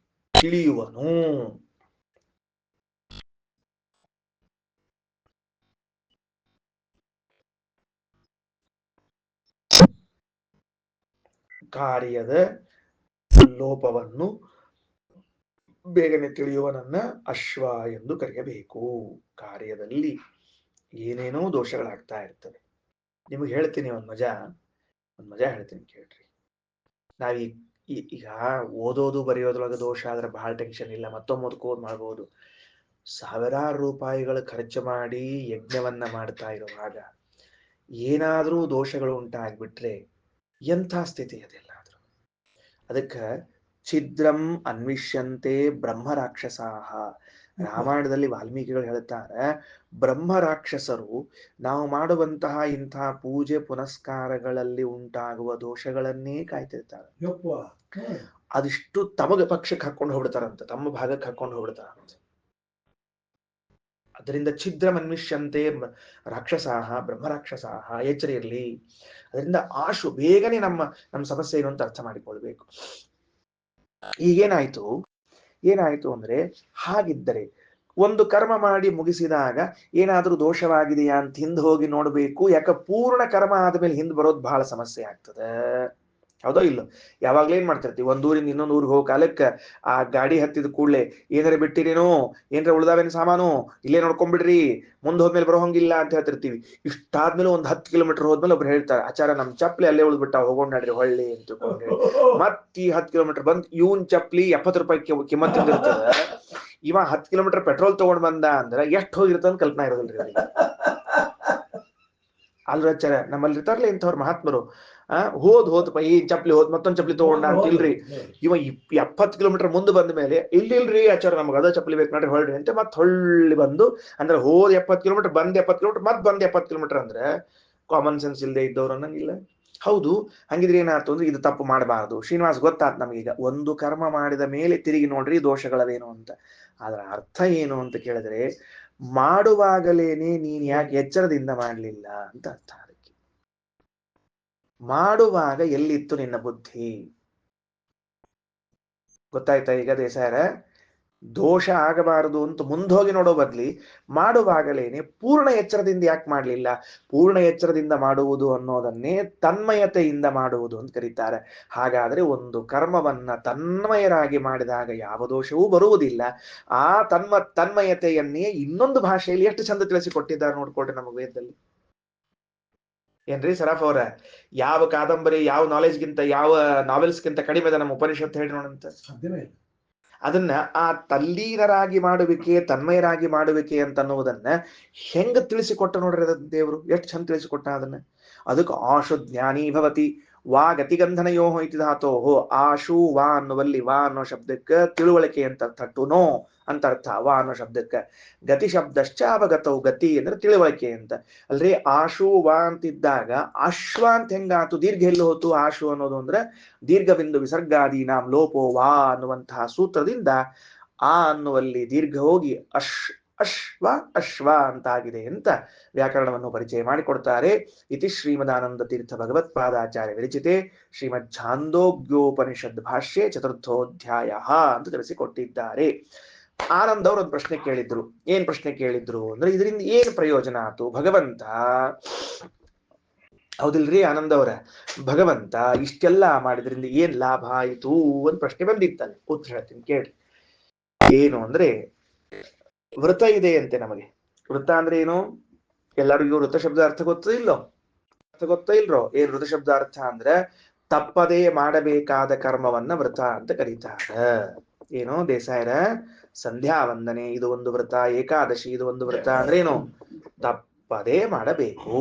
ತಿಳಿಯುವನು. ಕಾರ್ಯದ ಲೋಪವನ್ನು ಬೇಗನೆ ತಿಳಿಯುವನನ್ನ ಅಶ್ವ ಎಂದು ಕರೆಯಬೇಕು. ಕಾರ್ಯದಲ್ಲಿ ಏನೇನೋ ದೋಷಗಳಾಗ್ತಾ ಇರ್ತವೆ. ನಿಮಗೆ ಹೇಳ್ತೀನಿ ಒಂದ್ ಮಜಾ ಹೇಳ್ತೀನಿ ಕೇಳ್ರಿ. ನಾವೀ ಈಗ ಓದೋದು ಬರೆಯೋದ್ರೊಳಗೆ ದೋಷ ಆದ್ರೆ ಬಹಳ ಟೆನ್ಷನ್ ಇಲ್ಲ, ಮತ್ತೊಮ್ಮೆ ಮಾಡ್ಬೋದು. ಸಾವಿರಾರು ರೂಪಾಯಿಗಳು ಖರ್ಚು ಮಾಡಿ ಯಜ್ಞವನ್ನ ಮಾಡ್ತಾ ಇರುವಾಗ ಏನಾದ್ರೂ ದೋಷಗಳು ಉಂಟಾಗ್ಬಿಟ್ರೆ ಎಂಥ ಸ್ಥಿತಿ ಅದೆಲ್ಲಾದ್ರೂ. ಅದಕ್ಕೆ ಛಿದ್ರಂ ಅನ್ವಿಷ್ಯಂತೆ ಬ್ರಹ್ಮ ರಾಕ್ಷಸಾಹ. ರಾಮಾಯಣದಲ್ಲಿ ವಾಲ್ಮೀಕಿಗಳು ಹೇಳ್ತಾರೆ, ಬ್ರಹ್ಮ ರಾಕ್ಷಸರು ನಾವು ಮಾಡುವಂತಹ ಇಂತಹ ಪೂಜೆ ಪುನಸ್ಕಾರಗಳಲ್ಲಿ ಉಂಟಾಗುವ ದೋಷಗಳನ್ನೇ ಕಾಯ್ತಿರ್ತಾರೆ. ಅದಿಷ್ಟು ತಮಗೆ ಪಕ್ಷಕ್ಕೆ ಹಾಕೊಂಡು ಹೋಗ್ಬಿಡ್ತಾರಂತೆ, ತಮ್ಮ ಭಾಗಕ್ಕೆ ಹಾಕೊಂಡು ಹೋಗ್ಬಿಡ್ತಾರಂತೆ. ಅದರಿಂದ ಛಿದ್ರಂ ಅನ್ವಿಷ್ಯಂತೆ ರಾಕ್ಷಸಾಹ ಬ್ರಹ್ಮ ರಾಕ್ಷಸಾಹ, ಎಚ್ಚರ ಇರಲಿ. ಅದರಿಂದ ಆಶು ಬೇಗನೆ ನಮ್ಮ ಸಮಸ್ಯೆ ಏನು ಅಂತ ಅರ್ಥ ಮಾಡಿಕೊಳ್ಬೇಕು. ಈಗೇನಾಯ್ತು ಅಂದ್ರೆ, ಹಾಗಿದ್ದರೆ ಒಂದು ಕರ್ಮ ಮಾಡಿ ಮುಗಿಸಿದಾಗ ಏನಾದ್ರೂ ದೋಷವಾಗಿದೆಯಾ ಅಂತ ಹಿಂದೆ ಹೋಗಿ ನೋಡ್ಬೇಕು. ಯಾಕ ಪೂರ್ಣ ಕರ್ಮ ಆದ್ಮೇಲೆ ಹಿಂದೆ ಬರೋದು ಬಹಳ ಸಮಸ್ಯೆ ಆಗ್ತದೆ. ಹೌದೋ ಇಲ್ಲೋ? ಯಾವಾಗ್ಲೂ ಏನ್ ಮಾಡ್ತಿರ್ತೀವಿ, ಒಂದೂರಿಂದ ಇನ್ನೊಂದು ಊರಿಗೆ ಹೋಗೋ ಕಾಲಕ್ಕೆ ಆ ಗಾಡಿ ಹತ್ತಿದ ಕೂಡ್ಲೆ ಏನಾರ ಬಿಟ್ಟಿರೇನೋ, ಏನಾರ ಉಳ್ದಾವೇನು ಸಾಮಾನು, ಇಲ್ಲೇ ನೋಡ್ಕೊಂಡ್ಬಿಡ್ರಿ, ಮುಂದೆ ಹೋದ್ಮೇಲೆ ಬರೋ ಹಂಗಿಲ್ಲ ಅಂತ ಹೇಳ್ತಿರ್ತೀವಿ. ಇಷ್ಟಾದ್ಮೇಲೆ ಒಂದ್ 10 ಕಿಲೋಮೀಟರ್ ಹೋದ್ಮೇಲೆ ಒಬ್ರು ಹೇಳ್ತಾರೆ, ಆಚಾರ ನಮ್ ಚಪ್ಲಿ ಅಲ್ಲೇ ಉಳ್ದ್ಬಿಟ್ಟ, ಹೋಗೋಣ ನಡ್ರಿ ಹೊಳ್ಳಿ ಅಂತ ತಿಳ್ಕೊಂಡ್ರಿ. ಮತ್ ಈ 10 ಕಿಲೋಮೀಟರ್ ಬಂದ್ ಇವನ್ ಚಪ್ಲಿ 70 ರೂಪಾಯಿ ಕಿಮ್ಮತ್ತಿಂದ ಇರ್ತದ, ಇವ 10 ಕಿಲೋಮೀಟರ್ ಪೆಟ್ರೋಲ್ ತಗೊಂಡ್ ಬಂದ ಅಂದ್ರ ಎಷ್ಟ್ ಹೋಗಿರ್ತದ ಕಲ್ಪನಾ ಇರೋದಿಲ್ರಿ ಅವ್ರಿಗೆ. ಅಲ್ವಾಚಾರ ನಮ್ಮಲ್ಲಿ ಇರ್ತಾರಲ್ಲ ಇಂಥವ್ರ ಮಹಾತ್ಮರು, ಹೋದ್ಪ ಈ ಚಪ್ಲಿ ಹೋದ್ ಮತ್ತೊಂದ್ ಚಪ್ಲಿ ತಗೊಂಡ ಅಂತ ಇಲ್ರಿ. ಇವ 70 ಕಿಲೋಮೀಟರ್ ಮುಂದೆ ಬಂದ ಮೇಲೆ ಇಲ್ರಿ ಆಚಾರ ನಮ್ಗೆ ಅದ ಚಪ್ಲಿ ಬೇಕು ನೋಡ್ರಿ ಹೊಳ್ರಿ ಅಂತ ಮತ್ ಹೊಳ್ಳಿ ಬಂದು, ಅಂದ್ರೆ ಹೋದ್ 70 ಕಿಲೋಮೀಟರ್ ಬಂದ್ 70 ಕಿಲೋಮೀಟರ್ ಮತ್ ಬಂದ್ 70 ಕಿಲೋಮೀಟರ್ ಅಂದ್ರೆ ಕಾಮನ್ ಸೆನ್ಸ್ ಇಲ್ಲದೆ ಇದ್ದವ್ರು ಅನ್ನಂಗಿಲ್ಲ. ಹೌದು, ಹಂಗಿದ್ರೆ ಏನಾಯ್ತು ಅಂದ್ರೆ ಇದು ತಪ್ಪು ಮಾಡಬಾರದು. ಶ್ರೀನಿವಾಸ್ ಗೊತ್ತಾತ್ ನಮಗೀಗ, ಒಂದು ಕರ್ಮ ಮಾಡಿದ ಮೇಲೆ ತಿರುಗಿ ನೋಡ್ರಿ ದೋಷಗಳವೇನು ಅಂತ. ಅದರ ಅರ್ಥ ಏನು ಅಂತ ಕೇಳಿದ್ರೆ, ಮಾಡುವಾಗಲೇನೆ ನೀನ್ ಯಾಕೆ ಎಚ್ಚರದಿಂದ ಮಾಡ್ಲಿಲ್ಲ ಅಂತ ಅರ್ಥ. ಅದಕ್ಕೆ ಮಾಡುವಾಗ ಎಲ್ಲಿತ್ತು ನಿನ್ನ ಬುದ್ಧಿ? ಗೊತ್ತಾಯ್ತಾ ಈಗ ದೇಸಾಯರ? ದೋಷ ಆಗಬಾರದು ಅಂತ ಮುಂದೋಗಿ ನೋಡೋ ಬದ್ಲಿ ಮಾಡುವಾಗಲೇನೆ ಪೂರ್ಣ ಎಚ್ಚರದಿಂದ ಯಾಕೆ ಮಾಡ್ಲಿಲ್ಲ? ಪೂರ್ಣ ಎಚ್ಚರದಿಂದ ಮಾಡುವುದು ಅನ್ನೋದನ್ನೇ ತನ್ಮಯತೆಯಿಂದ ಮಾಡುವುದು ಅಂತ ಕರೀತಾರೆ. ಹಾಗಾದ್ರೆ ಒಂದು ಕರ್ಮವನ್ನ ತನ್ಮಯರಾಗಿ ಮಾಡಿದಾಗ ಯಾವ ದೋಷವೂ ಬರುವುದಿಲ್ಲ. ಆ ತನ್ಮಯತೆಯನ್ನೇ ಇನ್ನೊಂದು ಭಾಷೆಯಲ್ಲಿ ಎಷ್ಟು ಚಂದ ತಿಳಿಸಿಕೊಟ್ಟಿದ್ದಾರೆ ನೋಡ್ಕೊಳ್ರಿ ನಮಗೆ ವೇದದಲ್ಲಿ. ಏನ್ರಿ ಸರಾಫ್ ಅವರ, ಯಾವ ಕಾದಂಬರಿ ಯಾವ ನಾಲೆಜ್ಗಿಂತ ಯಾವ ನಾವೆಲ್ಸ್ಗಿಂತ ಕಡಿಮೆ ಅದ ನಮ್ಮ ಉಪನಿಷತ್ ಹೇಳಿ ನೋಡಂತ. ಅದನ್ನ ಆ ತಲ್ಲೀನರಾಗಿ ಮಾಡುವಿಕೆ, ತನ್ಮಯರಾಗಿ ಮಾಡುವಿಕೆ ಅಂತ ಅನ್ನುವುದನ್ನ ಹೆಂಗ ತಿಳಿಸಿಕೊಟ್ಟ ನೋಡ್ರಿ ಅದ ದೇವರು, ಎಷ್ಟು ಚಂದ ತಿಳಿಸಿಕೊಟ್ಟ ಅದನ್ನ. ಅದಕ್ಕೆ ಆಶು ಜ್ಞಾನಿ ಭವತಿ ವಾ ಗತಿಗಂಧನಯೋ ಇತಿ ಧಾತೋಹೋ. ಆಶು ವಾ ಅನ್ನುವಲ್ಲಿ ವಾ ಅನ್ನೋ ಶಬ್ದಕ್ಕೆ ತಿಳುವಳಿಕೆ ಅಂತ ಅರ್ಥ, ಟು ನೋ ಅಂತ ಅರ್ಥ ವಾ ಅನ್ನೋ ಶಬ್ದಕ್ಕೆ. ಗತಿ ಶಬ್ದಶ್ಚ ಅವಗತವು, ಗತಿ ಅಂದ್ರೆ ತಿಳುವಳಿಕೆ ಅಂತ ಅಲ್ರಿ. ಆಶು ವಾ ಅಂತಿದ್ದಾಗ ಅಶ್ವ ಅಂತ ಹೆಂಗಾತು, ದೀರ್ಘ ಎಲ್ಲಿ ಹೋತು? ಆಶು ಅನ್ನೋದು ಅಂದ್ರೆ ದೀರ್ಘ ಬಿಂದು ವಿಸರ್ಗಾದಿ ನಾಮ್ ಲೋಪೋ ವಾ ಅನ್ನುವಂತಹ ಸೂತ್ರದಿಂದ ಆ ಅನ್ನುವಲ್ಲಿ ದೀರ್ಘ ಹೋಗಿ ಅಶ್ವ ಅಶ್ವ ಅಂತಾಗಿದೆ ಅಂತ ವ್ಯಾಕರಣವನ್ನು ಪರಿಚಯ ಮಾಡಿಕೊಡ್ತಾರೆ. ಇತಿ ಶ್ರೀಮದಾನಂದ ತೀರ್ಥ ಭಗವತ್ಪಾದಾಚಾರ್ಯ ವಿರಚಿತೆ ಶ್ರೀಮದ್ ಛಾಂದೋಗ್ಯೋಪನಿಷದ್ ಭಾಷ್ಯೆ ಚತುರ್ಥೋಧ್ಯಾಯ ಅಂತ ತಿಳಿಸಿಕೊಟ್ಟಿದ್ದಾರೆ. ಆನಂದ್ ಅವರು ಒಂದು ಪ್ರಶ್ನೆ ಕೇಳಿದ್ರು. ಏನ್ ಪ್ರಶ್ನೆ ಕೇಳಿದ್ರು ಅಂದ್ರೆ, ಇದರಿಂದ ಏನ್ ಪ್ರಯೋಜನ ಆಯ್ತು ಭಗವಂತ? ಹೌದಿಲ್ರಿ ಆನಂದ್ ಅವರ, ಭಗವಂತ ಇಷ್ಟೆಲ್ಲ ಮಾಡಿದ್ರಿಂದ ಏನ್ ಲಾಭ ಆಯಿತು ಅಂತ ಪ್ರಶ್ನೆ ಬಂದಿತ್ತಲ್ಲ. ಉತ್ತರ ಹೇಳ್ತೀನಿ ಕೇಳ್ರಿ. ಏನು ಅಂದ್ರೆ, ವೃತ ಇದೆ ಅಂತೆ ನಮಗೆ. ವೃತ ಅಂದ್ರೆ ಏನು? ಎಲ್ಲರಿಗೂ ವೃತ ಶಬ್ದ ಅರ್ಥ ಗೊತ್ತೋ ಇಲ್ಲೋ? ಅರ್ಥ ಗೊತ್ತೋ ಇಲ್ರೋ? ಏನ್ ವೃತ ಶಬ್ದ ಅರ್ಥ ಅಂದ್ರೆ ತಪ್ಪದೇ ಮಾಡಬೇಕಾದ ಕರ್ಮವನ್ನ ವೃತ ಅಂತ ಕರೀತಾರೆ. ಏನು ದೇಸಾಯರ? ಸಂಧ್ಯಾ ವಂದನೆ ಇದು ಒಂದು ವೃತ, ಏಕಾದಶಿ ಇದು ಒಂದು ವೃತ. ಅಂದ್ರೆ ಏನು? ತಪ್ಪದೇ ಮಾಡಬೇಕು.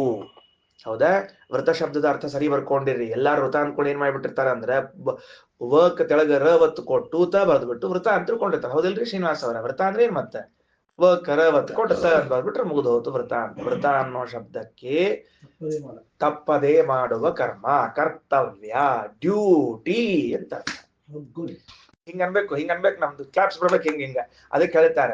ಹೌದಾ? ವೃತ ಶಬ್ದದ ಅರ್ಥ ಸರಿ ಬರ್ಕೊಂಡಿರ್ರಿ. ಎಲ್ಲಾರು ವೃತ ಅನ್ಕೊಂಡು ಏನ್ ಮಾಡ್ಬಿಟ್ಟಿರ್ತಾರ ಅಂದ್ರೆ, ವಕ್ ತೆಳಗ ರ ಒತ್ತು ಕೊಟ್ಟು ತ ಬರ್ದ್ಬಿಟ್ಟು ವೃತ ಅಂತ ತಿಳ್ಕೊಂಡಿರ್ತಾರ. ಹೌದಿಲ್ರಿ ಶ್ರೀನಿವಾಸ್ ಅವರ? ವೃತ ಅಂದ್ರೆ ಏನ್ ಮತ್ತೆ ವಕರ ಒತ್ತು ಕೊಟ್ಟು ತ ಅಂತ ಬರ್ಬಿಟ್ರೆ ಮುಗಿದು ಹೋತು ವೃತ ಅಂತ. ವೃತ ಅನ್ನೋ ಶಬ್ದಕ್ಕೆ ತಪ್ಪದೇ ಮಾಡುವ ಕರ್ಮ, ಕರ್ತವ್ಯ, ಡ್ಯೂಟಿ ಅಂತ. ಹಿಂಗ ಅನ್ಬೇಕು ನಮ್ದು ಕ್ಲಾಪ್ಸ್ ಬರ್ಬೇಕು ಹಿಂಗ. ಅದಕ್ಕೆ ಹೇಳ್ತಾರ,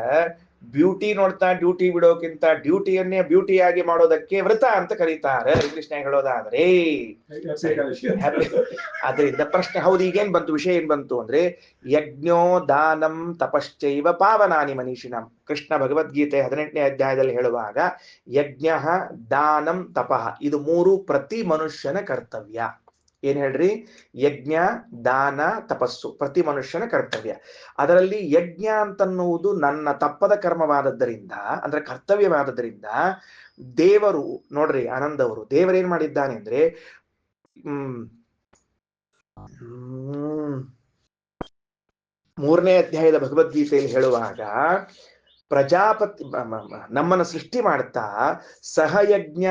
ಬ್ಯೂಟಿ ನೋಡ್ತಾ ಡ್ಯೂಟಿ ಬಿಡೋಕ್ಕಿಂತ ಡ್ಯೂಟಿಯನ್ನೇ ಬ್ಯೂಟಿಯಾಗಿ ಮಾಡೋದಕ್ಕೆ ವೃತ ಅಂತ ಕರೀತಾರೆ ಇಂಗ್ಲಿಷ್ನಾಗ ಹೇಳೋದಾದ್ರೆ. ಅದರಿಂದ ಪ್ರಶ್ನೆ, ಹೌದು ಈಗೇನ್ ಬಂತು, ವಿಷಯ ಏನ್ ಬಂತು ಅಂದ್ರೆ, ಯಜ್ಞೋ ದಾನಂ ತಪಶ್ಚೈವ ಪಾವನಾನಿ ಮನೀಷಿಣಂ. ಕೃಷ್ಣ ಭಗವದ್ಗೀತೆ 18ನೇ ಅಧ್ಯಾಯದಲ್ಲಿ ಹೇಳುವಾಗ ಯಜ್ಞ ದಾನಂ ತಪಃ ಇದು ಮೂರು ಪ್ರತಿ ಮನುಷ್ಯನ ಕರ್ತವ್ಯ. ಏನ್ ಹೇಳ್ರಿ? ಯಜ್ಞ ದಾನ ತಪಸ್ಸು ಪ್ರತಿ ಮನುಷ್ಯನ ಕರ್ತವ್ಯ. ಅದರಲ್ಲಿ ಯಜ್ಞ ಅಂತನ್ನುವುದು ನನ್ನ ತಪ್ಪದ ಕರ್ಮವಾದದ್ದರಿಂದ, ಅಂದ್ರೆ ಕರ್ತವ್ಯವಾದದ್ದರಿಂದ ದೇವರು ನೋಡ್ರಿ ಆನಂದ್ ಅವರು, ದೇವರೇನ್ ಮಾಡಿದ್ದಾನೆ ಅಂದ್ರೆ 3ನೇ ಅಧ್ಯಾಯದ ಭಗವದ್ಗೀತೆಯಲ್ಲಿ ಹೇಳುವಾಗ ಪ್ರಜಾಪತಿ ನಮ್ಮನ್ನು ಸೃಷ್ಟಿ ಮಾಡ್ತಾ ಸಹಯಜ್ಞ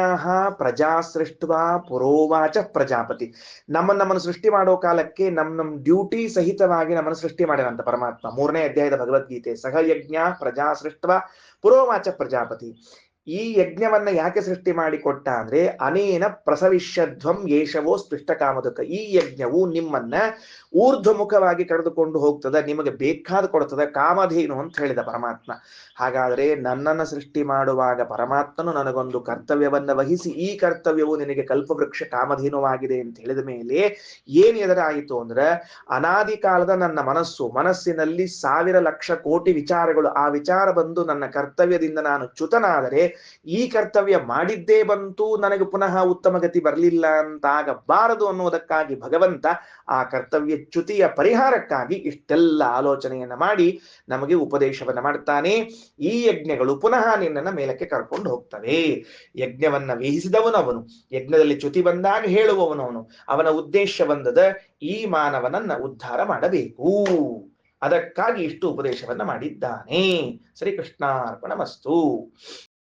ಪ್ರಜಾ ಸೃಷ್ಟ್ವಾ ಪುರೋವಾಚ ಪ್ರಜಾಪತಿ. ನಮ್ಮನ್ನು ಸೃಷ್ಟಿ ಮಾಡೋ ಕಾಲಕ್ಕೆ ನಮ್ ಡ್ಯೂಟಿ ಸಹಿತವಾಗಿ ನಮ್ಮನ್ನು ಸೃಷ್ಟಿ ಮಾಡಿದಂತ ಪರಮಾತ್ಮ. 3ನೇ ಅಧ್ಯಾಯದ ಭಗವದ್ಗೀತೆ ಸಹಯಜ್ಞ ಪ್ರಜಾ ಸೃಷ್ಟ್ವಾ ಪುರೋವಾಚ ಪ್ರಜಾಪತಿ. ಈ ಯಜ್ಞವನ್ನ ಯಾಕೆ ಸೃಷ್ಟಿ ಮಾಡಿಕೊಟ್ಟ ಅಂದ್ರೆ ಅನೇನ ಪ್ರಸವಿಷ್ಯಧ್ವಂ ಯೇಷವೋ ಸ್ಪೃಷ್ಟ ಕಾಮದುಕ. ಈ ಯಜ್ಞವು ನಿಮ್ಮನ್ನ ಊರ್ಧ್ವಮುಖವಾಗಿ ಕರೆದುಕೊಂಡು ಹೋಗ್ತದ, ನಿಮಗೆ ಬೇಕಾದ ಕೊಡ್ತದ, ಕಾಮಧೇನು ಅಂತ ಹೇಳಿದ ಪರಮಾತ್ಮ. ಹಾಗಾದ್ರೆ ನನ್ನನ್ನ ಸೃಷ್ಟಿ ಮಾಡುವಾಗ ಪರಮಾತ್ಮನು ನನಗೊಂದು ಕರ್ತವ್ಯವನ್ನ ವಹಿಸಿ, ಈ ಕರ್ತವ್ಯವು ನಿನಗೆ ಕಲ್ಪವೃಕ್ಷ ಕಾಮಧೇನುವಾಗಿದೆ ಅಂತ ಹೇಳಿದ ಮೇಲೆ ಏನ್ ಎದುರಾಯಿತು ಅಂದ್ರೆ, ಅನಾದಿ ಕಾಲದ ನನ್ನ ಮನಸ್ಸಿನಲ್ಲಿ 1000 ಲಕ್ಷ ಕೋಟಿ ವಿಚಾರಗಳು, ಆ ವಿಚಾರ ಬಂದು ನನ್ನ ಕರ್ತವ್ಯದಿಂದ ನಾನು ಚ್ಯುತನಾದರೆ, ಈ ಕರ್ತವ್ಯ ಮಾಡಿದ್ದೇ ಬಂತು, ನನಗೆ ಪುನಃ ಉತ್ತಮ ಗತಿ ಬರಲಿಲ್ಲ ಅಂತಾಗಬಾರದು ಅನ್ನುವುದಕ್ಕಾಗಿ ಭಗವಂತ ಆ ಕರ್ತವ್ಯ ಚ್ಯುತಿಯ ಪರಿಹಾರಕ್ಕಾಗಿ ಇಷ್ಟೆಲ್ಲ ಆಲೋಚನೆಯನ್ನ ಮಾಡಿ ನಮಗೆ ಉಪದೇಶವನ್ನ ಮಾಡ್ತಾನೆ. ಈ ಯಜ್ಞಗಳು ಪುನಃ ನಿನ್ನನ್ನ ಮೇಲಕ್ಕೆ ಕರ್ಕೊಂಡು ಹೋಗ್ತವೆ. ಯಜ್ಞವನ್ನ ವಹಿಸಿದವನು ಅವನು, ಯಜ್ಞದಲ್ಲಿ ಚ್ಯುತಿ ಬಂದಾಗ ಹೇಳುವವನು ಅವನು. ಅವನ ಉದ್ದೇಶ ಬಂದದ ಈ ಮಾನವನನ್ನ ಉದ್ಧಾರ ಮಾಡಬೇಕು, ಅದಕ್ಕಾಗಿ ಇಷ್ಟು ಉಪದೇಶವನ್ನ ಮಾಡಿದ್ದಾನೆ. ಶ್ರೀಕೃಷ್ಣಾರ್ಪಣಮಸ್ತು.